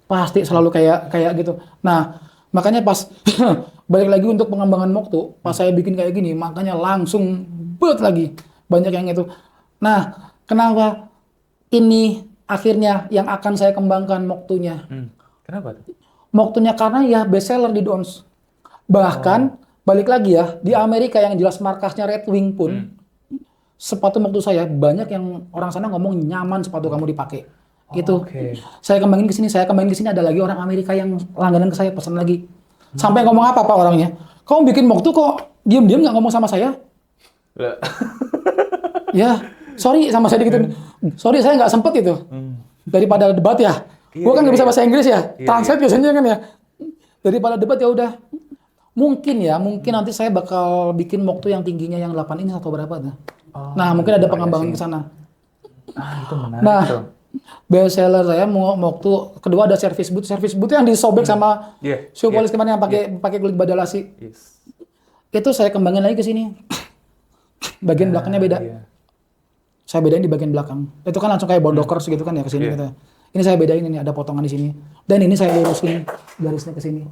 Pasti selalu kayak gitu. Nah, makanya pas balik lagi untuk pengembangan Moktu, pas saya bikin kayak gini, makanya langsung lagi banyak yang itu. Nah, kenapa ini akhirnya yang akan saya kembangkan Moktunya? Kenapa tuh? Moktunya karena ya best seller di Dons. Bahkan balik lagi ya, di Amerika yang jelas markasnya Red Wing pun, sepatu waktu saya banyak yang orang sana ngomong nyaman sepatu kamu dipakai. Gitu. Saya kembangin ke sini, ada lagi orang Amerika yang langganan ke saya pesan lagi. Sampai ngomong apa Pak orangnya? Kamu bikin waktu kok diam-diam nggak ngomong sama saya? Ya, sorry sama saya dikit. Sorry saya nggak sempet itu. Daripada debat ya. Gua kan nggak bisa bahasa Inggris ya. Translate biasanya kan ya. Daripada debat ya udah. Mungkin nanti saya bakal bikin waktu yang tingginya yang 8 ini atau berapa tuh. Nah, mungkin ada pengembangan ke sana. Itu menarik. Nah, best seller saya mau waktu kedua ada service boot yang disobek sama shoe polish kemarin yang pakai kulit badalasi. Itu saya kembangin lagi ke sini. Bagian belakangnya beda. Saya bedain di bagian belakang. Itu kan langsung kayak bondokers gitu kan ya ke sini gitu. Ini saya bedain, ini ada potongan di sini. Dan ini saya lurusin garisnya ke sini.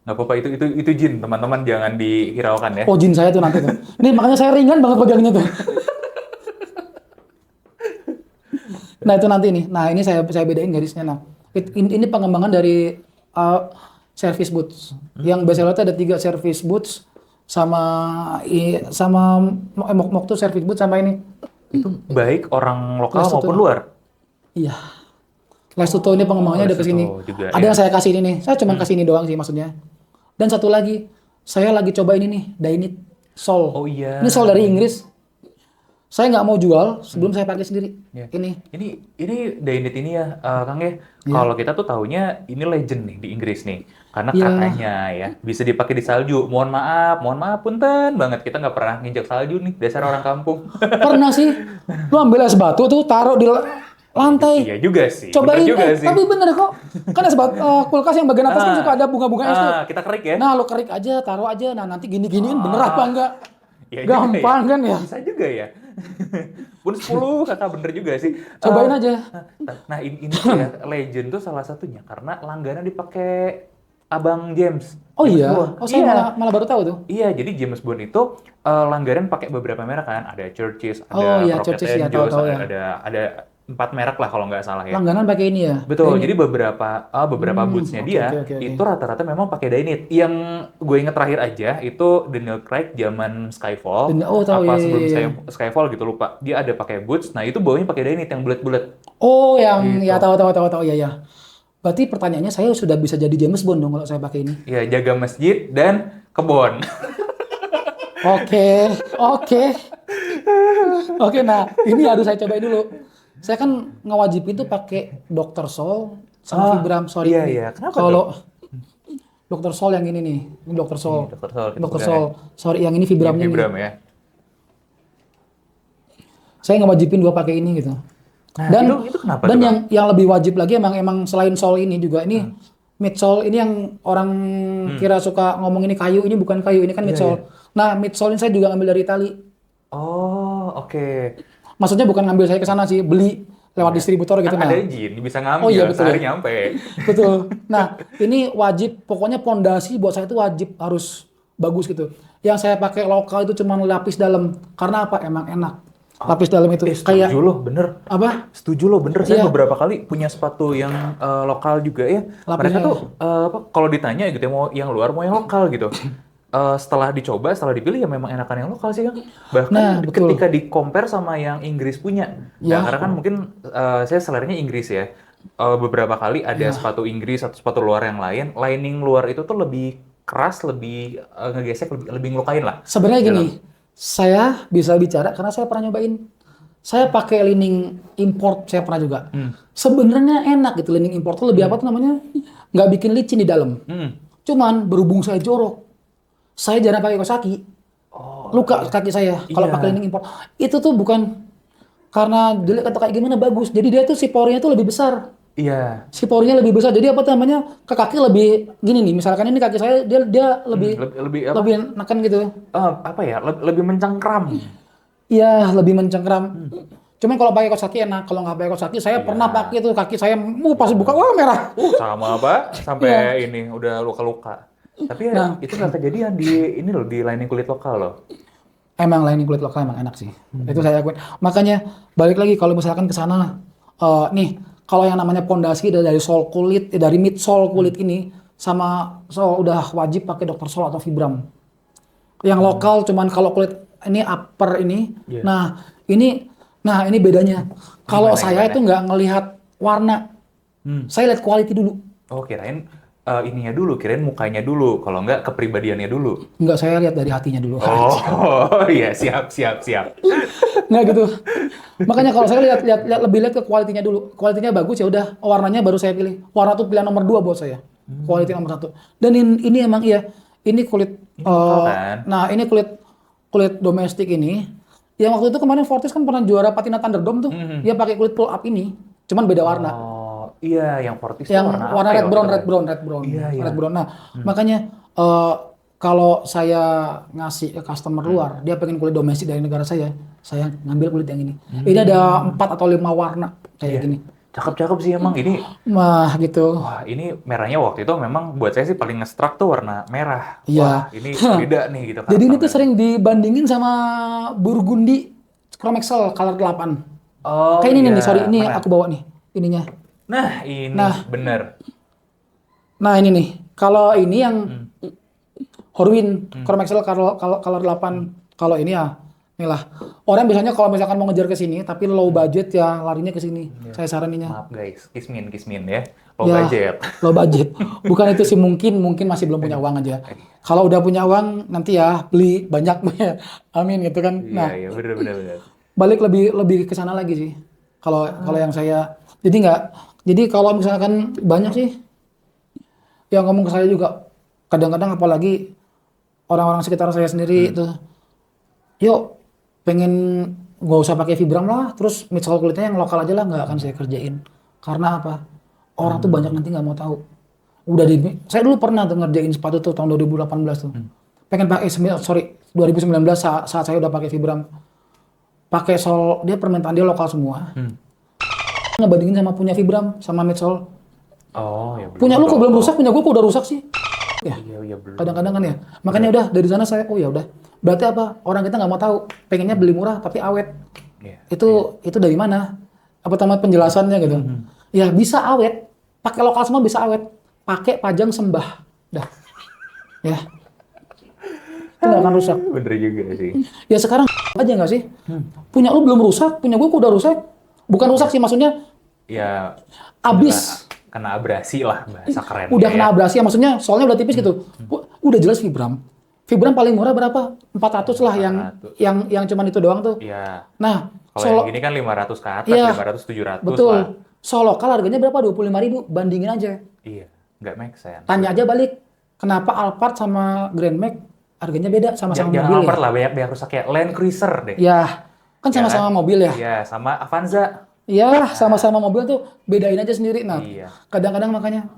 Nggak apa-apa, itu jin, teman-teman jangan dihiraukan ya. Oh, jin saya tuh nanti tuh. Ini makanya saya ringan banget pegangnya tuh. Nah, itu nanti nih. Nah, ini saya bedain garisnya. Nah, ini pengembangan dari service boots. Yang best seller itu ada 3 service boots sama waktu service boots sama ini. Itu baik orang lokal maupun luar? Iya. Lestuto ini pengembangannya ada ke sini. Ada yang saya kasih ini nih. Saya cuma kasih ini doang sih maksudnya. Dan satu lagi, saya lagi coba ini nih, Dainit Sol. Oh iya. Ini sol dari Inggris. Saya nggak mau jual sebelum saya pakai sendiri. Ini Dainit ini ya, Kang ya. Kalau kita tuh taunya ini legend nih di Inggris nih. Karena katanya ya bisa dipakai di salju. Mohon maaf punten banget kita nggak pernah nginjak salju nih, dasar orang kampung. Pernah sih. Lu ambil es batu tuh taruh di lantai. Iya juga sih. Cobain tapi bener kok. Kan es batu kulkas yang bagian atas kan suka ada bunga-bunga es tuh. Kita kerik ya. Nah, lu kerik aja, taruh aja. Nah, nanti gini-giniin bener apa enggak? Ya, gampang kan ya? Bisa juga ya. Pun 10 kakak bener juga sih. Cobain aja. Nah ini ya legend tuh salah satunya karena langganan dipakai Abang James. Oh James iya? Bond. Oh saya malah baru tahu tuh. Iya, jadi James Bond itu langganan pakai beberapa merek kan. Ada Churches, ada Rocket Churches, Angels, tahu, ya. ada 4 merek lah kalau nggak salah ya. Langganan pakai ini ya? Betul, jadi beberapa bootsnya dia itu rata-rata memang pakai Dainit. Yang gue inget terakhir aja itu Daniel Craig zaman Skyfall. Sebelum Skyfall gitu lupa. Dia ada pakai boots, nah itu bawahnya pakai Dainit yang bulat-bulat. Oh, yang gitu. Ya tahu ya. Berarti pertanyaannya saya sudah bisa jadi James Bond dong kalau saya pakai ini. Iya, jaga masjid dan kebon. Oke, nah ini harus saya cobain dulu. Saya kan ngewajibin tuh pakai Dr. Sol sama Vibram. Iya. Kenapa kalau Dr. Sol yang ini nih, ini Dr. Sol. Dr. Sol. Sorry, yang ini Vibramnya nih. Vibram ya. Saya ngewajibin gua pakai ini gitu. Nah, dan itu kenapa? Dan yang lebih wajib lagi emang selain sol ini juga ini midsole ini yang orang kira suka ngomong ini kayu, ini bukan kayu, ini kan midsole. Nah, midsole ini saya juga ngambil dari Itali. Oh, oke. Maksudnya bukan ngambil saya ke sana sih, beli lewat distributor gitu. Kan ada izin, bisa ngambil, oh, iya, betul. Sehari nyampe. Betul. Nah, ini wajib, pokoknya pondasi buat saya itu wajib harus bagus gitu. Yang saya pakai lokal itu cuma lapis dalam. Karena apa? Emang enak. Lapis dalam itu kayak setuju loh, bener. Apa? Setuju loh, bener. Saya beberapa kali punya sepatu yang lokal juga ya. Lapisnya, mereka tuh kalau ditanya gitu ya, mau yang luar mau yang lokal gitu. Setelah dicoba, setelah dipilih ya memang enakan yang lokal sih kan. Bahkan ketika di-compare sama yang Inggris punya. Ya. Karena kan mungkin saya seleranya Inggris ya. Beberapa kali ada sepatu Inggris atau sepatu luar yang lain. Lining luar itu tuh lebih keras, lebih ngegesek, lebih ngelukain lah. Sebenarnya gini, saya bisa bicara karena saya pernah nyobain. Saya pakai lining import, saya pernah juga. Sebenarnya enak gitu, lining import tuh lebih apa tuh namanya? Nggak bikin licin di dalam. Cuman berhubung saya jorok, saya jarang pakai kaos kaki. Luka kaki saya kalau pakai lining import. Itu tuh bukan karena jelek atau kayak gimana, bagus. Jadi dia tuh si porinya tuh lebih besar. Iya. Si porinya lebih besar. Jadi apa tuh namanya? Ke kaki lebih gini nih. Misalkan ini kaki saya dia lebih neken gitu. Apa ya? Lebih mencengkram. Iya, lebih mencengkram. Cuman kalau pakai kaos kaki enak. Kalau nggak pakai kaos kaki, saya pernah pakai tuh kaki saya pas buka merah. Sama Pak, sampai ini udah luka-luka. Tapi ya itu nggak kejadian di ini loh, di lining kulit lokal loh. Emang lining kulit lokal emang enak sih. Itu saya akuin. Makanya balik lagi kalau misalkan ke sana nih, kalau yang namanya pondasi dari sol kulit, dari midsole kulit ini sama sol udah wajib pakai Dr. Sol atau Vibram. Yang lokal cuman kalau kulit ini upper ini. Iya. Nah, ini bedanya. Kalau Gimana, saya gimana? itu nggak ngelihat warna. Saya lihat quality dulu. Oh, kirain ininya dulu, kirain mukanya dulu. Kalau nggak, kepribadiannya dulu. Nggak, saya lihat dari hatinya dulu. Oh, iya, siap, siap, siap. Nggak gitu. Makanya kalau saya lebih lihat ke kualitinya dulu. Kualitinya bagus ya udah, warnanya baru saya pilih. Warna tuh pilihan nomor 2 buat saya. Kualiti nomor 1. Dan ini emang iya, ini kulit Ini lokal kan? nah, ini kulit domestik ini. Yang waktu itu kemarin Fortis kan pernah juara Patina Thunderdome tuh. Dia pakai kulit pull up ini, cuman beda warna. Oh, iya, yang Fortis Yang tuh warna warna apa ya red brown, waktu itu? red brown. Iya, iya. Red brown. Nah, makanya kalau saya ngasih ke customer luar, dia pengen kulit domestik dari negara saya ngambil kulit yang ini. Ini ada 4 atau 5 warna kayak gini. Cakep-cakep sih emang ini. Nah, gitu. Wah, ini merahnya waktu itu memang buat saya sih paling nge-struck tuh warna merah. Iya. Wah, ini beda nih gitu kan. Jadi ini tuh sering dibandingin sama Burgundy Chrome Excel color 8. Oh, Kayak ini iya. nih, sorry, ini Mana? aku bawa nih ininya. Nah, ini bener. Nah, ini nih. Kalau ini yang Horwin Chrome Excel color 8. Kalau ini ya inilah. Orang biasanya kalau misalkan mau ngejar ke sini tapi low budget ya larinya ke sini. Saya saraninya. Maaf guys, kismin ya. Low Ya, budget. low budget. Bukan itu sih, mungkin masih belum punya uang aja. Kalau udah punya uang nanti ya beli banyak. Amin gitu kan. Nah, Iya, bener. balik lebih ke sana lagi sih. Kalau yang saya jadi kalau misalkan banyak sih yang ngomong ke saya juga, kadang-kadang apalagi orang-orang sekitar saya sendiri itu, yuk pengen nggak usah pakai Vibram lah, terus midsole kulitnya yang lokal aja lah, nggak akan saya kerjain. Karena apa? Orang tuh banyak nanti nggak mau tahu. Saya dulu pernah tuh ngerjain sepatu tuh tahun 2018 tuh. Pengen pakai 2019 saat saya udah pakai Vibram. Pakai sol, dia permintaan dia lokal semua. Ngebandingin sama punya Vibram sama midsole. Oh, ya belum. Punya lu kok belum rusak, punya gua kok udah rusak sih. Ya. Iya, belum. Kadang-kadang kan ya. Makanya udah dari sana saya, oh ya udah. Berarti apa? Orang kita nggak mau tahu. Pengennya beli murah tapi awet. Iya. Itu dari mana? Apa tamat penjelasannya gitu? Ya bisa awet. Pakai lokal semua bisa awet. Pakai pajang sembah. Dah. Ya. Itu nggak akan rusak. Bener juga sih. Ya sekarang aja nggak sih? Punya lu belum rusak, punya gue udah rusak. Bukan rusak sih, maksudnya Ya, abis. kena abrasi lah bahasa keren. Udah kena abrasi ya, maksudnya soalnya udah tipis gitu. Udah jelas Vibram. Vibram paling murah berapa? 400 lah 400. yang cuman itu doang tuh. Iya. Nah, Kalau yang gini kan 500 ke atas, Iya, 500 700 betul. lah. Solokal harganya berapa? 25.000. Bandingin aja. Iya, nggak make sense. Tanya aja balik. Kenapa Alphard sama Grand Max harganya beda sama-sama Jangan mobil Alphard ya? lah, banyak rusak ya. Land Cruiser deh. Ya, kan sama-sama mobil ya. Iya, sama Avanza. Ya, sama-sama mobil tuh bedain aja sendiri. Nah, Iya. kadang-kadang makanya,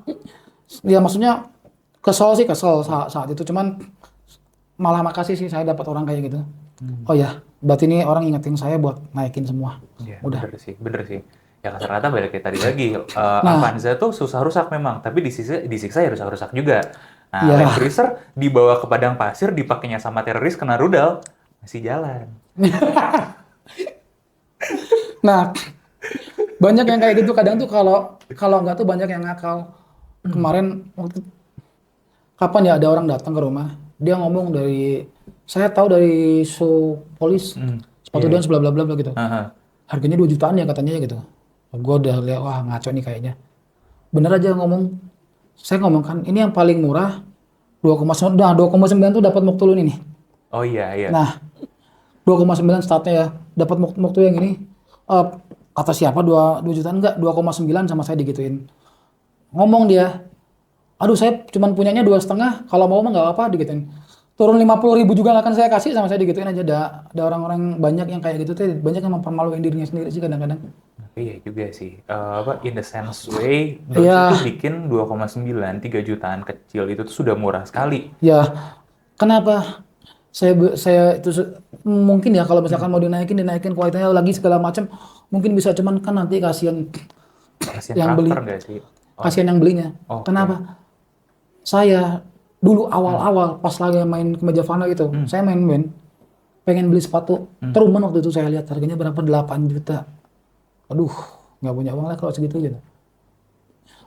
ya maksudnya kesel saat itu. Cuman malah makasih sih saya dapat orang kayak gitu. Oh ya, berarti ini orang ingetin saya buat naikin semua. Iya, Udah. bener sih. Ya rata-rata balik kayak tadi lagi. Avanza tuh susah rusak memang, tapi disiksa ya rusak-rusak juga. Nah, Iya. Land Cruiser dibawa ke padang pasir, dipakainya sama teroris, kena rudal, masih jalan. Nah, banyak yang kayak gitu. Kadang tuh kalau nggak tuh banyak yang nakal. Kemarin kapan ya ada orang datang ke rumah, dia ngomong saya tahu dari show polis, sepatu Dons bla bla bla bla gitu. Harganya 2 jutaan ya katanya gitu. Gue udah lihat, wah ngaco nih kayaknya. Bener aja ngomong. Saya ngomong kan, ini yang paling murah 2,9. Nah, 2,9 tuh dapat Moktulun ini. Oh iya. Nah, 2,9 startnya ya. Dapat Moktu yang ini. Kata siapa 2 jutaan enggak? 2,9 sama saya digituin. Ngomong dia, aduh saya cuman punyanya 2,5, kalau mau mah nggak apa-apa digituin. Turun 50.000 juga nggak akan saya kasih, sama saya digituin aja. Ada orang-orang banyak yang kayak gitu tuh, banyak yang mempermalukan dirinya sendiri sih kadang-kadang. Iya juga sih. In the sense way, Iya. itu bikin 2,9, 3 jutaan kecil itu tuh sudah murah sekali. Ya, kenapa? Saya itu mungkin ya kalau misalkan mau dinaikin kualitasnya lagi segala macam, mungkin bisa, cuman kan nanti kasihan Kasian yang beli. karakter nggak sih? Kasihan yang belinya. Oke. Kenapa? Saya dulu awal-awal pas lagi main kemeja Fana gitu, saya main band, pengen beli sepatu. Teruman waktu itu saya lihat harganya berapa, 8 juta. Aduh, nggak punya uang lah kalau segitu gitu.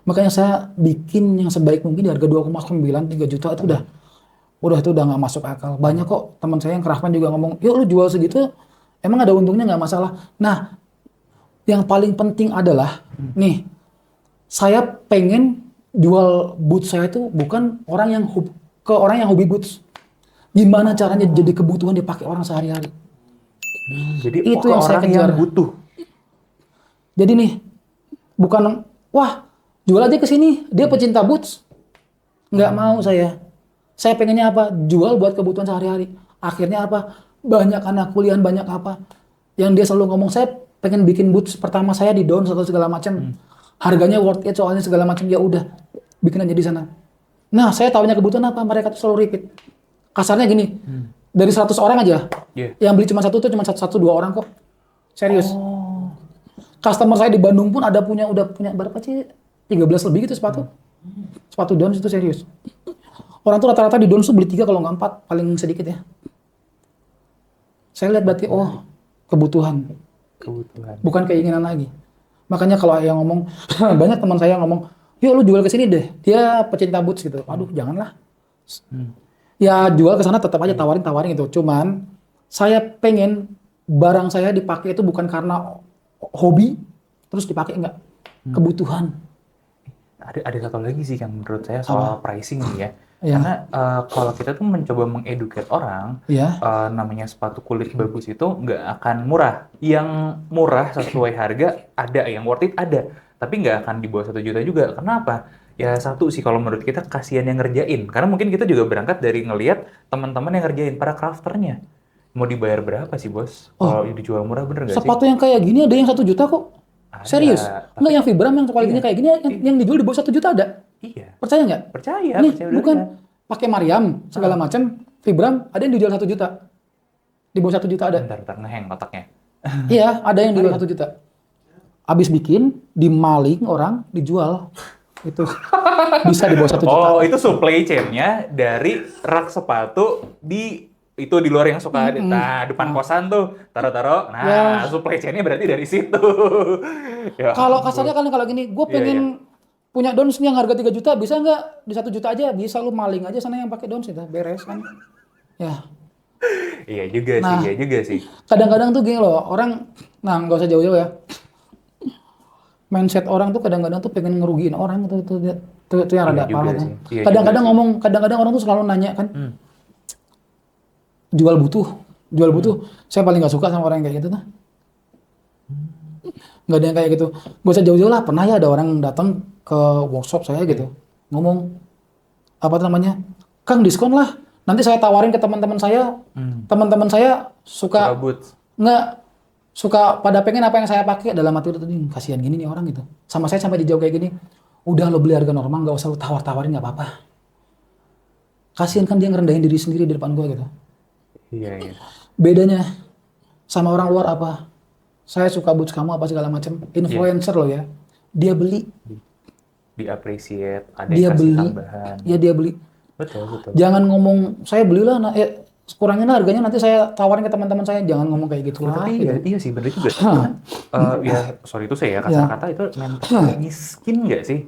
Makanya saya bikin yang sebaik mungkin di harga 2,9, 3 juta itu Udah itu udah nggak masuk akal. Banyak kok teman saya yang craftsman juga ngomong, yuk lu jual segitu, emang ada untungnya nggak masalah. Nah, yang paling penting adalah, nih, saya pengen jual boots saya itu bukan ke orang yang hobi boots. Gimana caranya jadi kebutuhan dipakai orang sehari-hari. Jadi Itu ke yang saya orang kejar. yang butuh. Jadi nih, bukan, wah, jual aja ke sini, dia pecinta boots. Nggak mau saya. Saya pengennya apa? Jual buat kebutuhan sehari-hari. Akhirnya apa? Banyak anak kuliah, banyak apa. Yang dia selalu ngomong, saya pengen bikin boots pertama saya di Dons atau segala macam. Harganya worth it soalnya segala macam. Ya udah, bikin aja di sana. Nah, saya tahunya kebutuhan apa? Mereka tuh selalu repeat. Kasarnya gini, dari 100 orang aja, yang beli cuma satu tuh cuma satu dua orang kok. Serius. Customer saya di Bandung pun udah punya berapa sih? 13 lebih gitu sepatu. Sepatu Dons itu serius. Orang tuh rata-rata di Dons tuh beli 3 kalau nggak 4, paling sedikit ya. Saya lihat berarti, kebutuhan. Bukan keinginan lagi. Makanya kalau yang ngomong, banyak teman saya ngomong, yuk lu jual ke sini deh. Dia pecinta boots gitu. Aduh, janganlah. Ya jual ke sana tetap aja tawarin gitu. Cuman saya pengen barang saya dipakai itu bukan karena hobi terus dipakai, enggak. Kebutuhan. Ada satu lagi sih yang menurut saya soal pricing nih ya. Iya. Karena kalau kita tuh mencoba mengeduket orang, Iya. namanya sepatu kulit bagus itu nggak akan murah. Yang murah sesuai harga ada, yang worth it ada, tapi nggak akan di bawah 1 juta juga. Kenapa? Ya satu sih kalau menurut kita kasihan yang ngerjain. Karena mungkin kita juga berangkat dari ngelihat teman-teman yang ngerjain, para crafternya. Mau dibayar berapa sih bos? Kalau dijual murah bener nggak sih? Sepatu yang kayak gini ada yang 1 juta kok. Ada, Serius? Enggak, yang Vibram yang kualitasnya Iya. kayak gini yang dijual di bawah 1 juta ada. Iya. Percaya nggak? Percaya, Nih, percaya bukan udah. pakai Mariam segala macam, Vibram ada yang dijual 1 juta. Di bawah 1 juta ada. Bentar, ngeheng otaknya. Iya, ada yang dijual 1 juta. Abis bikin, dimaling orang, dijual. Itu bisa di bawah 1 juta. Oh, itu supply chain-nya dari rak sepatu itu di luar yang suka depan kosan tuh taruh-taruh. Nah, supply chain-nya berarti dari situ. Ya. Kalau kasarnya kan kalau gini, gue pengen punya Dons yang harga 3 juta, bisa nggak di 1 juta aja? Bisa, lu maling aja sana yang pakai Dons itu, beres kan? Ya. Iya juga sih, Nah. iya juga sih. Kadang-kadang tuh gini loh, orang, nah nggak usah jauh-jauh ya. Mindset orang tuh kadang-kadang tuh pengen ngerugiin orang itu yang rada juga parah sih. tuh. Iya Kadang-kadang juga sih. kadang-kadang orang tuh selalu nanya kan, jual butuh. Saya paling nggak suka sama orang yang kayak gitu tuh. Nggak ada yang kayak gitu. Gak usah jauh-jauh lah. Pernah ya ada orang datang ke workshop saya gitu, ngomong apa tuh namanya, Kang diskon lah. Nanti saya tawarin ke teman-teman saya. Teman-teman saya suka Boots. nggak suka pada pengen apa yang saya pakai, dalam hati tadi kasihan gini nih orang gitu. Sama saya sampai dijawab kayak gini, udah lo beli harga normal, nggak usah lo tawar-tawarin, nggak apa-apa. Kasihan kan dia ngerendahin diri sendiri di depan gua gitu. Iya, iya. Bedanya sama orang luar apa? Saya suka boots kamu apa segala macam. Influencer loh ya. Dia beli. Di-appreciate, ada Dia yang kasih beli. tambahan. Ya dia beli. Betul. Jangan ngomong saya belilah, kurangin lah harganya nanti saya tawarin ke teman-teman saya. Jangan ngomong kayak gitu lah. Tapi iya sih bener juga. Ya sorry itu saya kasar kata itu mental miskin nggak sih?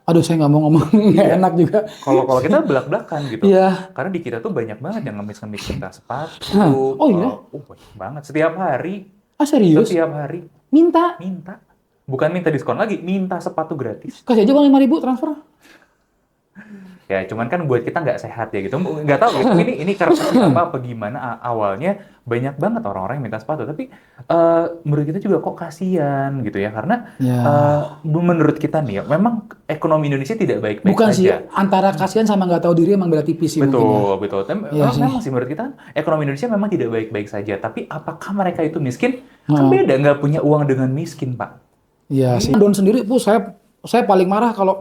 Aduh, saya nggak mau ngomong, nggak enak juga. Kalau kita belak-belakan gitu. Iya. Karena di kita tuh banyak banget yang ngemis-ngemis kita sepatu. Oh iya? Banyak banget. Setiap hari. Ah serius? Setiap hari. Minta. Bukan minta diskon lagi, minta sepatu gratis. Kasih aja uang 5.000 transfer. Ya cuman kan buat kita nggak sehat ya gitu. Nggak tahu gitu. Ini karena apa gimana awalnya banyak banget orang-orang yang minta sepatu. Tapi menurut kita juga kok kasihan gitu ya. Karena menurut kita nih ya, memang ekonomi Indonesia tidak baik-baik Bukan sih, saja. Antara kasihan sama nggak tahu diri emang beda tipis sih mungkin ya. Betul. Tapi Iya memang sih menurut kita ekonomi Indonesia memang tidak baik-baik saja. Tapi apakah mereka itu miskin? Kan beda, nggak punya uang dengan miskin, Pak. Iya sih. Don sendiri, saya paling marah kalau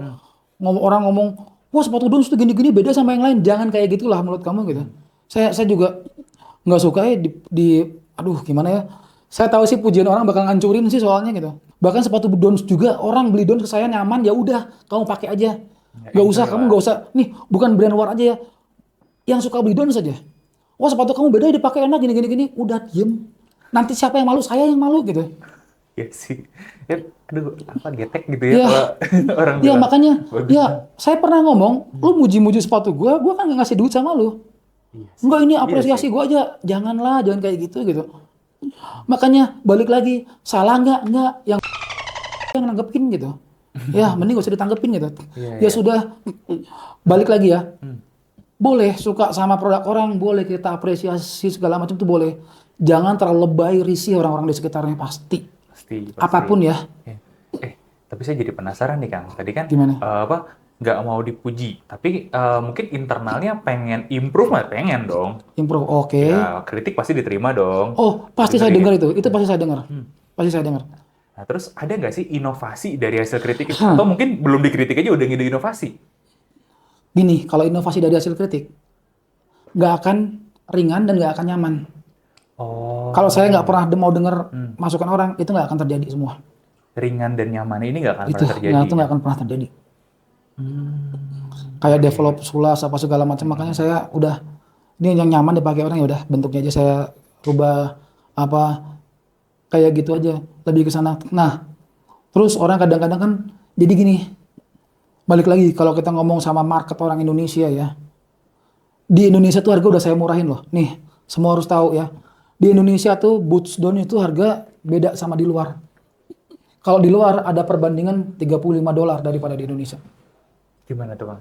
orang ngomong, wah sepatu Don itu gini-gini beda sama yang lain. Jangan kayak gitulah menurut kamu gitu. Saya juga nggak suka ya aduh gimana ya. Saya tahu sih pujian orang bakal ngancurin sih soalnya gitu. Bahkan sepatu Dons juga orang beli Dons ke saya nyaman, ya udah kamu pakai aja. Gak usah, kamu gak usah. Nih bukan brand war aja ya. Yang suka beli Dons saja. Wah sepatu kamu beda dipakai enak gini. Udah diem. Nanti siapa yang malu? Saya yang malu gitu. Iya sih. Ya, aduh, apa getek gitu ya Ya, kalau orang ya bilang makanya, bagus. ya saya pernah ngomong, lu muji-muji sepatu gua kan nggak ngasih duit sama lu. Iya sih. Enggak, ini Iya sih. apresiasi gua aja. Janganlah, jangan kayak gitu gitu. Makanya balik lagi, salah nggak? Nggak. Yang nanggepin gitu. Ya, mending gak usah ditanggepin gitu. Iya, Ya iya. sudah, balik lagi ya. Hmm. Boleh suka sama produk orang, boleh kita apresiasi segala macam tuh boleh. Jangan terlalu lebay, risih orang-orang di sekitarnya pasti. Pasti. Apapun ya. Ya. Tapi saya jadi penasaran nih Kang. Tadi kan Gimana? nggak mau dipuji, tapi mungkin internalnya pengen improve lah, pengen dong. Improve, oke. Ya, kritik pasti diterima dong. Oh, pasti saya Dengerin dengar ya. itu. Itu pasti saya dengar. Pasti saya dengar. Nah, terus ada nggak sih inovasi dari hasil kritik itu? Atau mungkin belum dikritik aja udah ngide inovasi? Gini, kalau inovasi dari hasil kritik, nggak akan ringan dan nggak akan nyaman. Oh, Kalau saya nggak pernah mau dengar masukan orang, itu nggak akan terjadi semua. ringan dan nyaman ini nggak akan Itu pernah terjadi. nggak akan pernah terjadi. Kayak develop sulas apa segala macam, makanya saya udah ini yang nyaman dipakai orang, ya udah bentuknya aja saya rubah apa kayak gitu aja, lebih ke sana. Nah, terus orang kadang-kadang kan jadi gini, balik lagi kalau kita ngomong sama market orang Indonesia ya, di Indonesia tuh harga udah saya murahin loh. Nih, semua harus tahu ya, di Indonesia tuh boots down itu harga beda sama di luar. Kalau di luar ada perbandingan $35 daripada di Indonesia. Gimana tuh, Bang?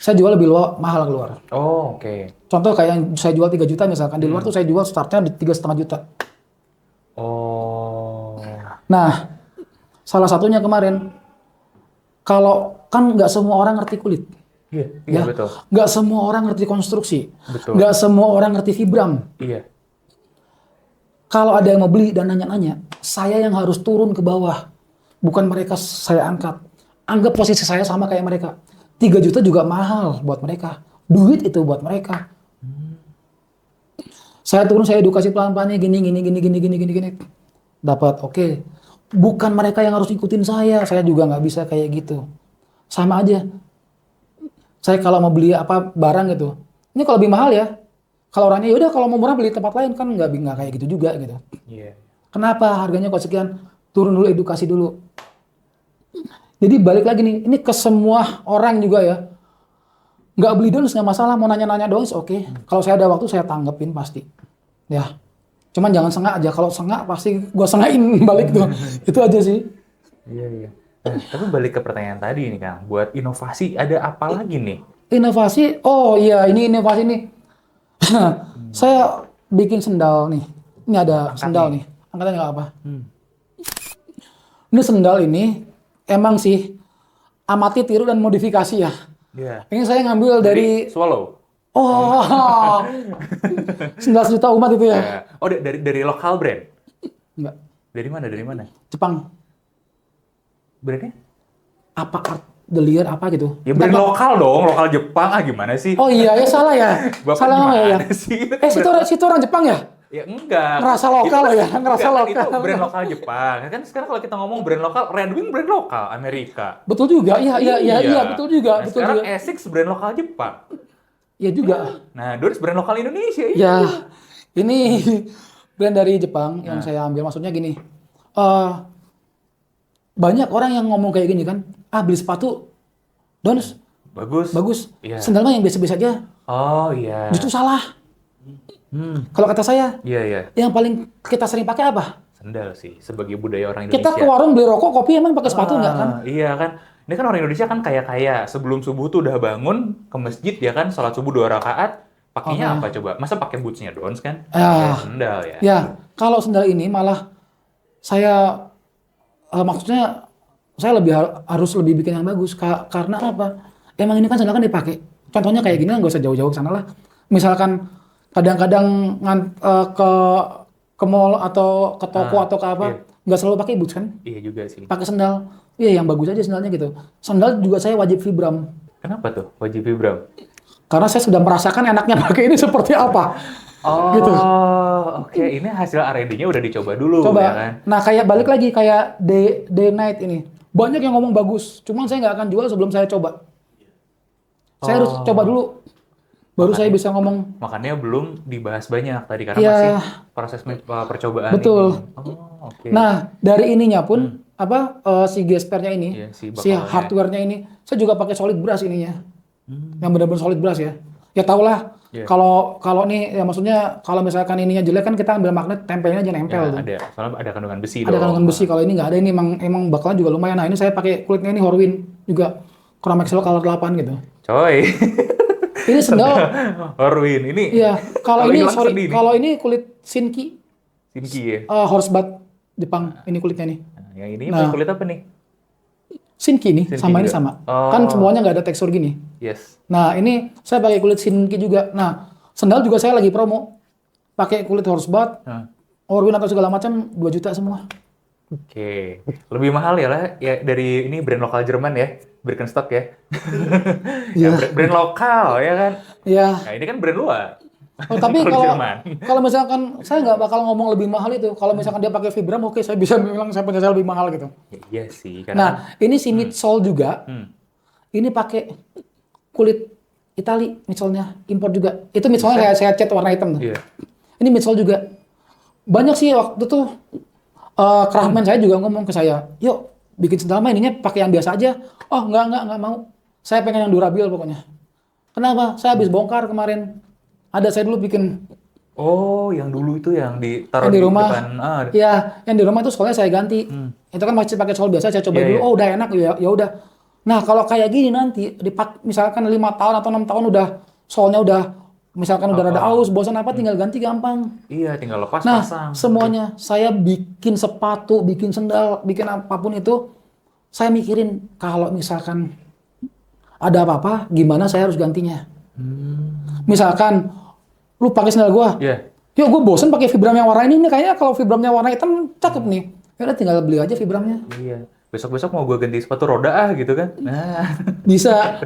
Saya jual lebih mahal keluar. Oh, oke. Contoh kayak yang saya jual 3 juta misalkan, di luar tuh saya jual startnya di 3,5 juta. Oh, Nah, salah satunya kemarin, kalau kan nggak semua orang ngerti kulit, iya, iya ya, betul. nggak semua orang ngerti konstruksi, Betul. nggak semua orang ngerti vibram. Iya. Kalau ada yang mau beli dan nanya-nanya, saya yang harus turun ke bawah, bukan mereka saya angkat. Anggap posisi saya sama kayak mereka. 3 juta juga mahal buat mereka. Duit itu buat mereka. Saya turun, saya edukasi pelan-pelannya gini. Dapat, oke. Bukan mereka yang harus ikutin saya juga nggak bisa kayak gitu. Sama aja. Saya kalau mau beli apa barang gitu, ini kalau lebih mahal ya. Kalau orangnya yaudah kalau mau murah beli tempat lain, kan nggak kayak gitu juga gitu. Iya. Kenapa harganya kok sekian? Turun dulu, edukasi dulu. Jadi balik lagi nih, ini ke semua orang juga ya. Nggak beli dulu nggak masalah, mau nanya-nanya doang oke. Kalau saya ada waktu saya tanggepin pasti. Ya. Cuman jangan sengak aja, kalau sengak pasti gua sengain balik tuh. Itu aja sih. Iya, iya. Nah, tapi balik ke pertanyaan tadi nih, Kang. Buat inovasi, ada apa lagi nih? Inovasi, oh iya ini inovasi nih. Saya bikin sendal nih. Ini ada sendal nih. Angkatannya nggak apa. Ini sendal ini emang sih amati, tiru, dan modifikasi ya. Iya. Ini saya ngambil dari Swallow. oh sendal sejuta umat itu ya. Ya. Oh, dari lokal brand. Enggak, Dari mana? Dari mana? Jepang. Brandnya? Apa Art Delier apa gitu. Ya brand lokal dong, lokal Jepang gimana sih? Oh iya ya salah ya. Bapak Salah ya. gimana sih? Situ orang Jepang ya? Ya enggak. Ngerasa lokal Itu- ya, ngerasa enggak, lokal. Itu brand lokal Jepang. Kan sekarang kalau kita ngomong brand lokal, Red Wing brand lokal Amerika. Betul juga. Iya betul juga, Nah, betul sekarang juga. Essex brand lokal Jepang. Iya juga. Nah, Dons brand lokal Indonesia. Ya, ini brand dari Jepang yang saya ambil. Maksudnya gini, banyak orang yang ngomong kayak gini kan, beli sepatu, Dons, Bagus. bagus. Iya. Sendal mah yang biasa-biasa aja. Oh iya. Justru salah. Kalau kata saya, Iya, iya. yang paling kita sering pakai apa? Sendal sih sebagai budaya orang Indonesia. Kita ke warung beli rokok, kopi, emang pakai sepatu nggak kan? Iya kan. Ini kan orang Indonesia kan kaya-kaya. Sebelum subuh tuh udah bangun ke masjid ya kan, sholat subuh 2 rakaat. Pakainya apa coba? Masa pakai bootsnya Dons kan? Ya. Pakai sendal ya. Ya, kalau sendal ini malah saya maksudnya saya harus lebih bikin yang bagus karena apa? Emang ini kan sendal kan dipakai. Contohnya kayak gini, nggak usah jauh-jauh ke sana lah. Misalkan kadang-kadang ke mall atau ke toko atau ke apa, nggak selalu pakai boots kan? Iya juga sih. Pakai sendal. Iya, yang bagus aja sendalnya gitu. Sandal juga saya wajib vibram. Kenapa tuh wajib vibram? Karena saya sudah merasakan enaknya pakai ini seperti apa. Oh, Gitu. oke. Ini hasil R&D-nya udah dicoba dulu Coba. ya kan? Nah, kayak balik lagi kayak day night ini. Banyak yang ngomong bagus, cuman saya nggak akan jual sebelum saya coba. Saya harus coba dulu, baru saya bisa ngomong. Makanya belum dibahas banyak tadi karena Iya. masih proses percobaan Betul. ini. Oh. oke. Nah, dari ininya pun si gespernya ini, Iya, si si bakalnya. hardware-nya ini, saya juga pakai solid brush ininya. Yang benar-benar solid brush ya. Ya tau lah, Iya. kalau nih ya maksudnya kalau misalkan ininya jelek kan kita ambil magnet tempelnya aja nempel Ya, tuh. soalnya ada kandungan besi Ada dong. kandungan besi, kalau ini nggak ada, ini emang bakalnya juga lumayan. Nah, ini saya pakai kulitnya ini Horween juga. Chromaxol color 8 gitu. Coy. Ini sendal, Horween ini. iya. Kalau ini hilang sorry, sedih nih. kalau ini kulit Shinki, Shinki ya. Horsebat Jepang. Ini kulitnya nih. Nah, yang ini Nah. kulit apa nih? Shinki nih, Shinki sama ini juga. sama. Oh. Kan semuanya nggak ada tekstur gini. Yes. Nah, ini saya pakai kulit Shinki juga. Nah, sendal juga saya lagi promo. Pakai kulit Horsebat, Nah. Horween atau segala macam 2 juta semua. Oke, lebih mahal ya lah ya dari ini brand lokal Jerman ya, Birkenstock ya. Ya, brand lokal ya kan. Iya. Nah ini kan brand luar. Oh, tapi Kalau kalau Jerman. kalau misalkan saya nggak bakal ngomong lebih mahal itu. Kalau misalkan dia pakai Vibram, oke, saya bisa bilang saya punya saya lebih mahal gitu. Ya, iya sih. Karena Nah, ini si midsole juga. Ini pakai kulit Itali midsole-nya, impor juga. Itu midsole-nya saya cat warna hitam tuh. iya. Ini midsole juga. Banyak sih waktu tuh Craftman saya juga ngomong ke saya, yuk bikin sendal mah ininya pakai yang biasa aja. Oh nggak mau. Saya pengen yang durable pokoknya. Kenapa? Saya habis bongkar kemarin. Ada saya dulu bikin Oh, yang dulu itu yang ditaruh yang di rumah. depan. Iya, yang di rumah itu sekolahnya saya ganti. Itu kan masih pakai sol biasa, saya coba Iya, dulu. iya. Oh udah enak, ya udah. Nah kalau kayak gini nanti, misalkan 5 tahun atau 6 tahun udah solnya udah, misalkan udah rada aus, bosan apa, tinggal ganti gampang. Iya, tinggal lepas Nah, pasang. semuanya saya bikin sepatu, bikin sendal, bikin apapun itu, saya mikirin kalau misalkan ada apa-apa, gimana saya harus gantinya. Misalkan lu pakai sendal gua, Iya. yuk gue bosen pakai Vibram yang warna ini kayaknya kalau Vibramnya warna hitam cakep nih. Ya udah tinggal beli aja Vibramnya. Iya. Besok-besok mau gue ganti sepatu roda gitu kan. Nah. Bisa.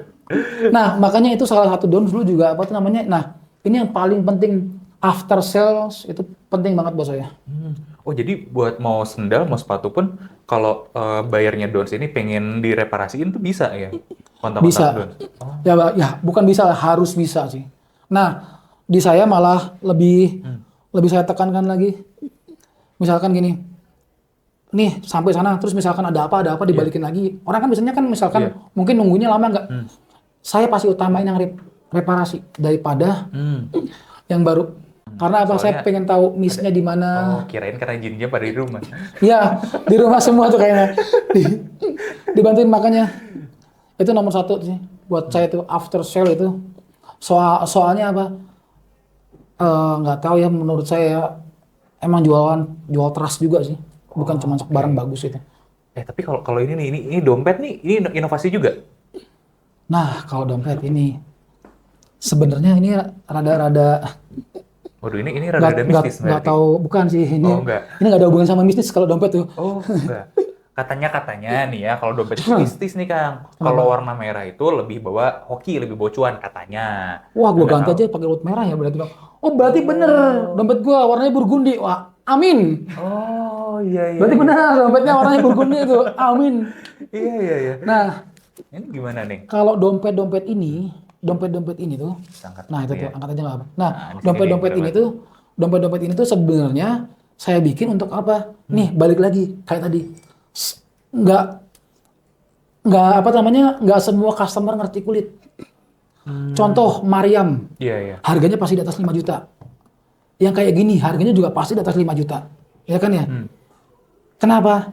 Nah, makanya itu salah satu dons dulu juga apa tuh namanya. Nah, ini yang paling penting after sales itu penting banget buat saya. Oh, jadi buat mau sendal, mau sepatu pun kalau bayarnya Dons ini pengen direparasiin tuh bisa ya? Kontak-kontak Bisa. Dons. Ya bukan bisa, harus bisa sih. Nah, di saya malah lebih saya tekankan lagi. Misalkan gini, nih sampai sana, terus misalkan ada apa dibalikin lagi. Orang kan biasanya kan misalkan mungkin nunggunya lama nggak. Saya pasti utamain yang reparasi daripada yang baru. Karena apa? Saya pengen tahu miss-nya di mana. Oh, kirain karena jinnya pada di rumah. Iya, di rumah semua tuh kayaknya. Dibantuin makanya. Itu nomor 1 sih. Buat saya tuh after sale itu. Soalnya apa? Nggak tahu ya, menurut saya emang jual trust juga sih. Bukan cuma barang bagus itu. Tapi kalau ini nih, ini dompet nih, ini inovasi juga. Nah, kalau dompet ini sebenarnya ini rada-rada Waduh, ini rada mistis nggak tahu, bukan sih ini. Oh, enggak. Ini nggak ada hubungan sama bisnis kalau dompet tuh. Oh, enggak. Katanya nih ya, kalau dompet itu mistis nih, Kang. Kalau warna merah itu lebih bawa hoki, lebih bawa cuan katanya. Wah, gua ganti aja pakai kulit merah ya berarti, Bang. Oh, berarti bener. Dompet gua warnanya burgundi. Wah, amin. Oh, iya. Berarti benar dompetnya warnanya burgundi itu. Amin. Iya. Nah, Ini gimana nih? kalau dompet ini tuh, Angkat nah itu ya. tuh angkat aja nggak apa. Nah, di sini dompet ini tuh sebenarnya saya bikin untuk apa? Nih balik lagi kayak tadi, nggak semua customer ngerti kulit. Contoh Mariam, Iya. harganya pasti di atas 5 juta. Yang kayak gini harganya juga pasti di atas 5 juta, ya kan ya? Kenapa?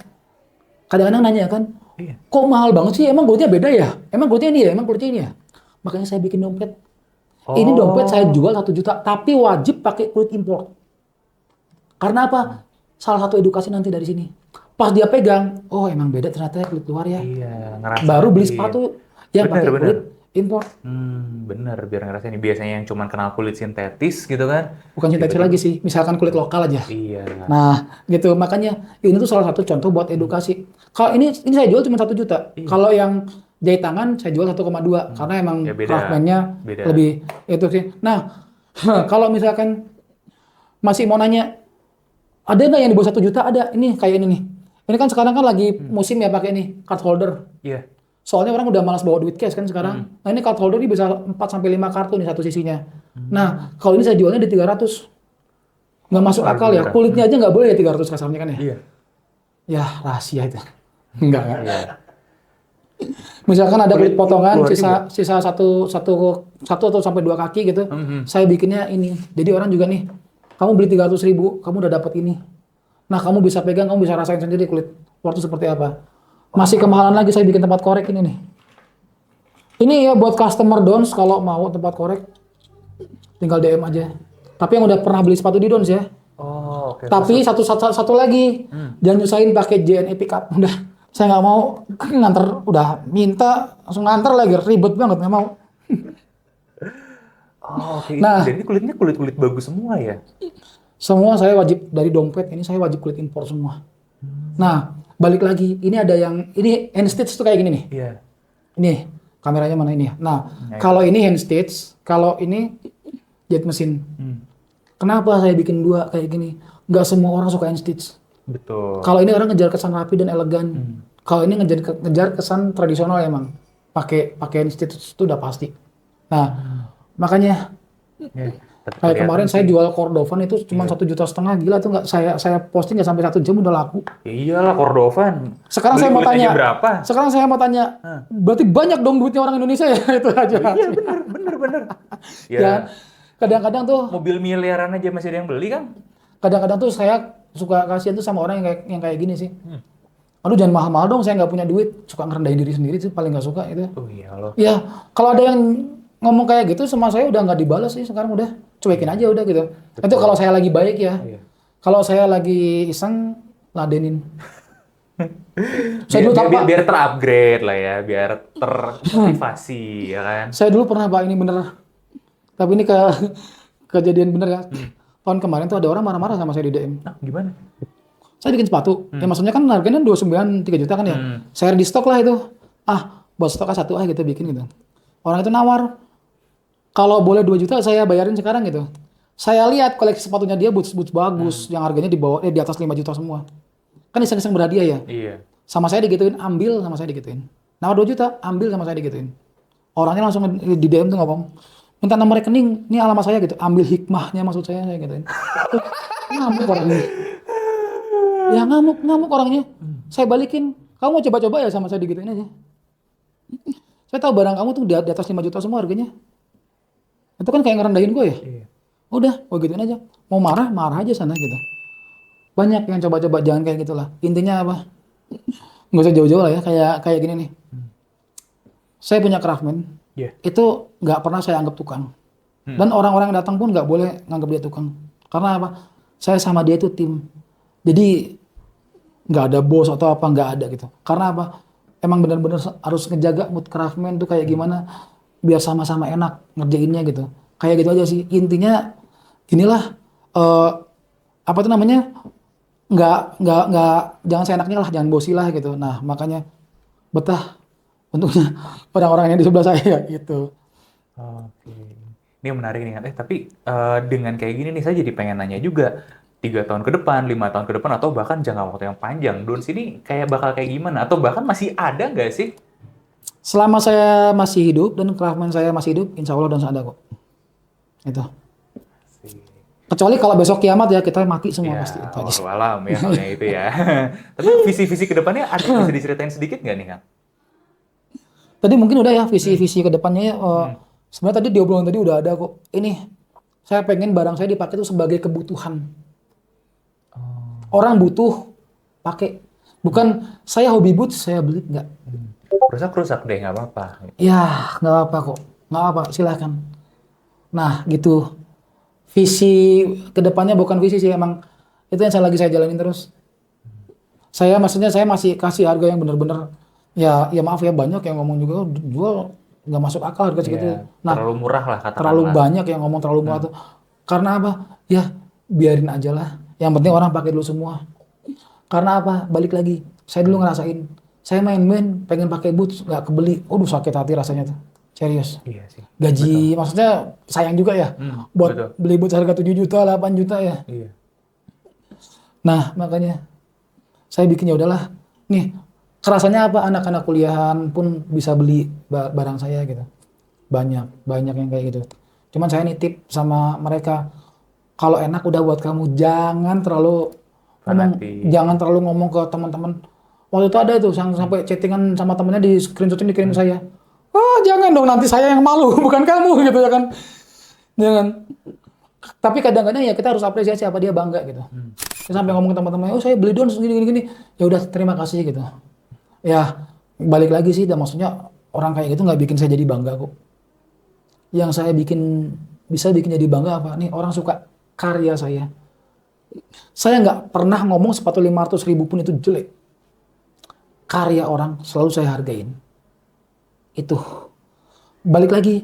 Kadang-kadang nanya kan, Iya. kok mahal banget sih? Emang kulitnya beda ya? Emang kulitnya ini ya? Emang kulitnya ini ya? Makanya saya bikin dompet. Ini dompet saya jual 1 juta, tapi wajib pakai kulit impor. Karena apa? Salah satu edukasi nanti dari sini. Pas dia pegang, oh emang beda ternyata kulit luar ya. Iya, ngerasain. Baru beli sepatu yang pakai kulit impor. Bener, biar ngerasain. Biasanya yang cuma kenal kulit sintetis gitu kan. Bukan sintetis lagi sih, misalkan kulit lokal aja. Iya. Nah, gitu. Makanya ini tuh salah satu contoh buat edukasi. Kalau ini saya jual cuma 1 juta. Kalau yang jahit tangan saya jual 1,2 karena emang Ya, beda. craftman-nya Beda. lebih itu sih. Nah, kalau misalkan masih mau nanya, ada nggak yang di bawah 1 juta? Ada. Ini kayak ini nih. Ini kan sekarang kan lagi musim ya pakai ini card holder. Iya. Soalnya orang udah malas bawa duit cash kan sekarang. Nah, ini card holder ini bisa 4-5 kartu nih satu sisinya. Nah, kalau ini saya jualnya di 300. Nggak masuk akal ya. Kulitnya aja nggak boleh ya 300 kasarnya kan ya. Iya. Ya rahasia itu. Enggak kan? Iya. Misalkan ada kulit potongan, keluar sisa satu atau sampai 2 kaki gitu, saya bikinnya ini. Jadi orang juga nih, kamu beli 300.000, kamu udah dapat ini. Nah kamu bisa pegang, kamu bisa rasain sendiri kulit luar itu seperti apa. Masih kemahalan lagi saya bikin tempat korek ini nih. Ini ya buat customer Dons kalau mau tempat korek, tinggal DM aja. Tapi yang udah pernah beli sepatu di Dons ya. Oh, oke. Tapi satu lagi, jangan nyusahin pakai JNE pickup. Udah, saya nggak mau nganter, udah minta langsung nganter lagi, ribet banget nggak mau. Oh, oke. Nah. Jadi kulitnya kulit bagus semua ya? Semua saya wajib dari dompet ini saya wajib kulit impor semua. Nah, balik lagi, ini ada yang ini hand stitch tuh kayak gini nih. Iya. Ini kameranya mana ini ya? Nah, Ya, kalau ini hand stitch, kalau ini jahit mesin. Kenapa saya bikin 2 kayak gini? Nggak semua orang suka hand stitch. Betul. Kalau ini orang ngejar kesan rapi dan elegan. Kalau ini ngejar kesan tradisional emang. Pakai hand stitch itu udah pasti. Nah, makanya Ya, kayak kemarin saya jual kordovan itu cuma 1,5 juta, gila tuh nggak saya posting nggak sampai 1 jam udah laku. Ya iyalah kordovan. Sekarang Beli saya mau kulit aja tanya, berapa? Sekarang saya mau tanya, berarti banyak dong duitnya orang Indonesia ya itu aja. Iya bener. Ya, Ya, kadang-kadang tuh, mobil miliaran aja masih ada yang beli kan? kadang-kadang tuh saya suka kasihan tuh sama orang yang kayak gini sih. Aduh jangan mahal-mahal dong, saya nggak punya duit, suka ngerendahin diri sendiri sih paling nggak suka itu. Oh iya loh. Ya, kalau ada yang ngomong kayak gitu sama saya udah nggak dibalas sih sekarang udah cuekin aja udah gitu. Itu kalau saya lagi baik ya. Iya. Kalau saya lagi iseng ladenin. Saya dulu Biar terupgrade lah ya, biar termotivasi ya kan. Saya dulu pernah Pak ini bener. Tapi ini kejadian bener ya. Tahun kemarin tuh ada orang marah-marah sama saya di DM. Nah, gimana? Saya bikin sepatu. Ya maksudnya kan harganya 29 3 juta kan ya. Saya di stok lah itu. Buat stoknya 1 gitu bikin gitu. Orang itu nawar. Kalau boleh 2 juta saya bayarin sekarang gitu. Saya lihat koleksi sepatunya dia boots bagus yang harganya di atas 5 juta semua. Kan iseng-iseng berhadiah ya. Iya. Sama saya digituin, ambil sama saya digituin. Nawar 2 juta, ambil sama saya digituin. Orangnya langsung di DM tuh ngomong, minta nomor rekening, ini alamat saya gitu. Ambil hikmahnya maksud saya gituin. Ngamuk orangnya. Ya ngamuk orangnya. Saya balikin, kamu mau coba-coba ya sama saya digituin aja. Saya tahu barang kamu tuh di atas 5 juta semua harganya. Itu kan kayak ngerendahin gue ya. Iya. Udah, gue gituin aja. Mau marah aja sana gitu. Banyak yang coba-coba, jangan kayak gitulah. Intinya apa? Nggak usah jauh-jauh lah ya, kayak gini nih. Saya punya Craftman, itu nggak pernah saya anggap tukang. Dan orang-orang yang datang pun nggak boleh nganggap dia tukang. Karena apa? Saya sama dia itu tim. Jadi nggak ada bos atau apa, nggak ada gitu. Karena apa? Emang benar-benar harus ngejaga mood Craftman tuh kayak gimana, biar sama-sama enak ngerjainnya gitu. Kayak gitu aja sih. Intinya inilah apa tuh namanya? Nggak jangan seenaknya lah, jangan bosi lah gitu. Nah makanya betah untungnya orang-orang yang di sebelah saya gitu. Oke. Ini menarik nih kan. Tapi dengan kayak gini nih saya jadi pengen nanya juga. 3 tahun ke depan, 5 tahun ke depan, atau bahkan jangka waktu yang panjang. Dons ini kayak bakal kayak gimana? Atau bahkan masih ada nggak sih? Selama saya masih hidup dan Craftman saya masih hidup, insya Allah Dons ada kok. Itu. Kecuali kalau besok kiamat ya kita mati semua Ya, pasti. Itu aja sih. wallahu alam ya kalau yang itu ya. Tapi visi-visi ke depannya ada bisa diceritain sedikit nggak nih Kang? Tadi mungkin udah ya visi-visi ke depannya ya. Sebenarnya tadi di obrolan tadi udah ada kok. Ini saya pengen barang saya dipakai itu sebagai kebutuhan. Orang butuh pakai. Bukan saya hobi boots saya beli enggak. Rusak-rusak deh nggak apa-apa. Ya nggak apa kok. Nggak apa silakan. Nah gitu. Visi ke depannya bukan visi sih emang itu yang saya jalanin terus. Maksudnya saya masih kasih harga yang benar-benar ya maaf ya banyak yang ngomong juga jual nggak masuk akal harga segitu. Ya, Nah, terlalu murah lah katakanlah. terlalu banyak yang ngomong terlalu murah tuh. Karena apa? Ya biarin aja lah. Yang penting orang pakai dulu semua. Karena apa? Balik lagi. Saya dulu ngerasain. Saya main-main pengen pakai boots nggak kebeli. Aduh sakit hati rasanya tuh. Serius. Iya sih. Gaji maksudnya sayang juga ya. Buat beli boots harga 7 juta, 8 juta ya. Iya. Nah, makanya saya bikin ya udahlah. Nih, kerasanya apa? Anak-anak kuliahan pun bisa beli barang saya gitu. Banyak yang kayak gitu. Cuman saya nitip sama mereka, kalau enak udah buat kamu, jangan terlalu jangan terlalu ngomong ke teman-teman. Waktu itu ada tuh sampai chattingan sama temennya di screenshotin dikirim saya. Oh jangan dong, nanti saya yang malu bukan kamu gitu ya kan. Jangan. Tapi kadang-kadang ya kita harus apresiasi apa dia bangga gitu. Saya sampai ngomong ke teman-teman, oh saya beli Dons gini. Ya udah terima kasih gitu. Ya balik lagi sih, dan maksudnya orang kayak gitu nggak bikin saya jadi bangga kok. Yang saya bisa bikin jadi bangga apa? Nih orang suka karya saya. Saya nggak pernah ngomong sepatu 500.000 pun itu jelek. Karya orang selalu saya hargain. Itu. Balik lagi,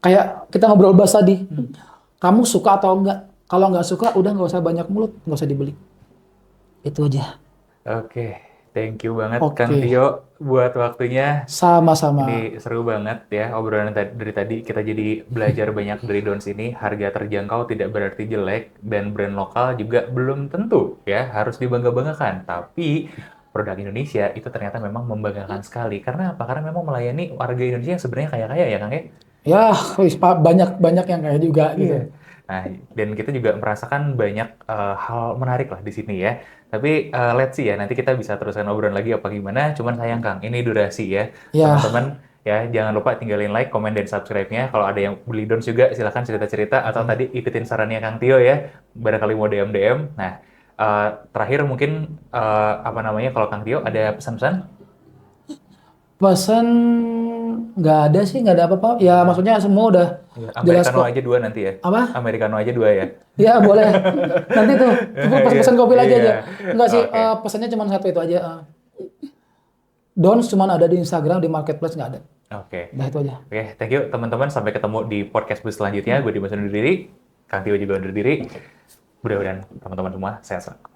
kayak kita ngobrol bahas tadi. Kamu suka atau enggak? Kalau nggak suka, udah nggak usah banyak mulut, nggak usah dibeli. Itu aja. Oke, thank you banget Oke. Kang Tio buat waktunya. Sama-sama. Ini seru banget ya obrolan dari tadi. Kita jadi belajar banyak dari Dons ini. Harga terjangkau tidak berarti jelek, dan brand lokal juga belum tentu ya harus dibangga-banggakan. Tapi produk Indonesia itu ternyata memang membanggakan sekali. Karena apa? Karena memang melayani warga Indonesia yang sebenarnya kaya-kaya ya Kang ya. Ya, banyak yang kayak juga gitu. Nah, dan kita juga merasakan banyak hal menarik lah di sini ya. Tapi let's see ya, nanti kita bisa teruskan obrolan lagi apa gimana. Cuman sayang Kang, ini durasi ya. Ya. Teman-teman ya, jangan lupa tinggalin like, komen, dan subscribe-nya. Kalau ada yang beli Dons juga, silahkan cerita-cerita. Atau tadi ikutin sarannya Kang Tio ya, barangkali mau DM-DM. Nah, terakhir mungkin, kalau Kang Tio ada pesan-pesan? Pesan nggak ada sih, nggak ada apa-apa. Ya maksudnya semua udah jelas Americano kok. aja 2 nanti ya? Apa? Americano aja 2 ya? Ya boleh. Nanti tuh pesan kopi lagi Iya. aja. Enggak sih, Oke. pesannya cuma satu itu aja. Dons cuma ada di Instagram, di Marketplace nggak ada. Oke. Udah itu aja. Oke, thank you teman-teman. Sampai ketemu di podcast selanjutnya. Gue Dimas undur diri, Kang Tio juga undur diri. Mudah-mudahan teman-teman semua sehat selalu.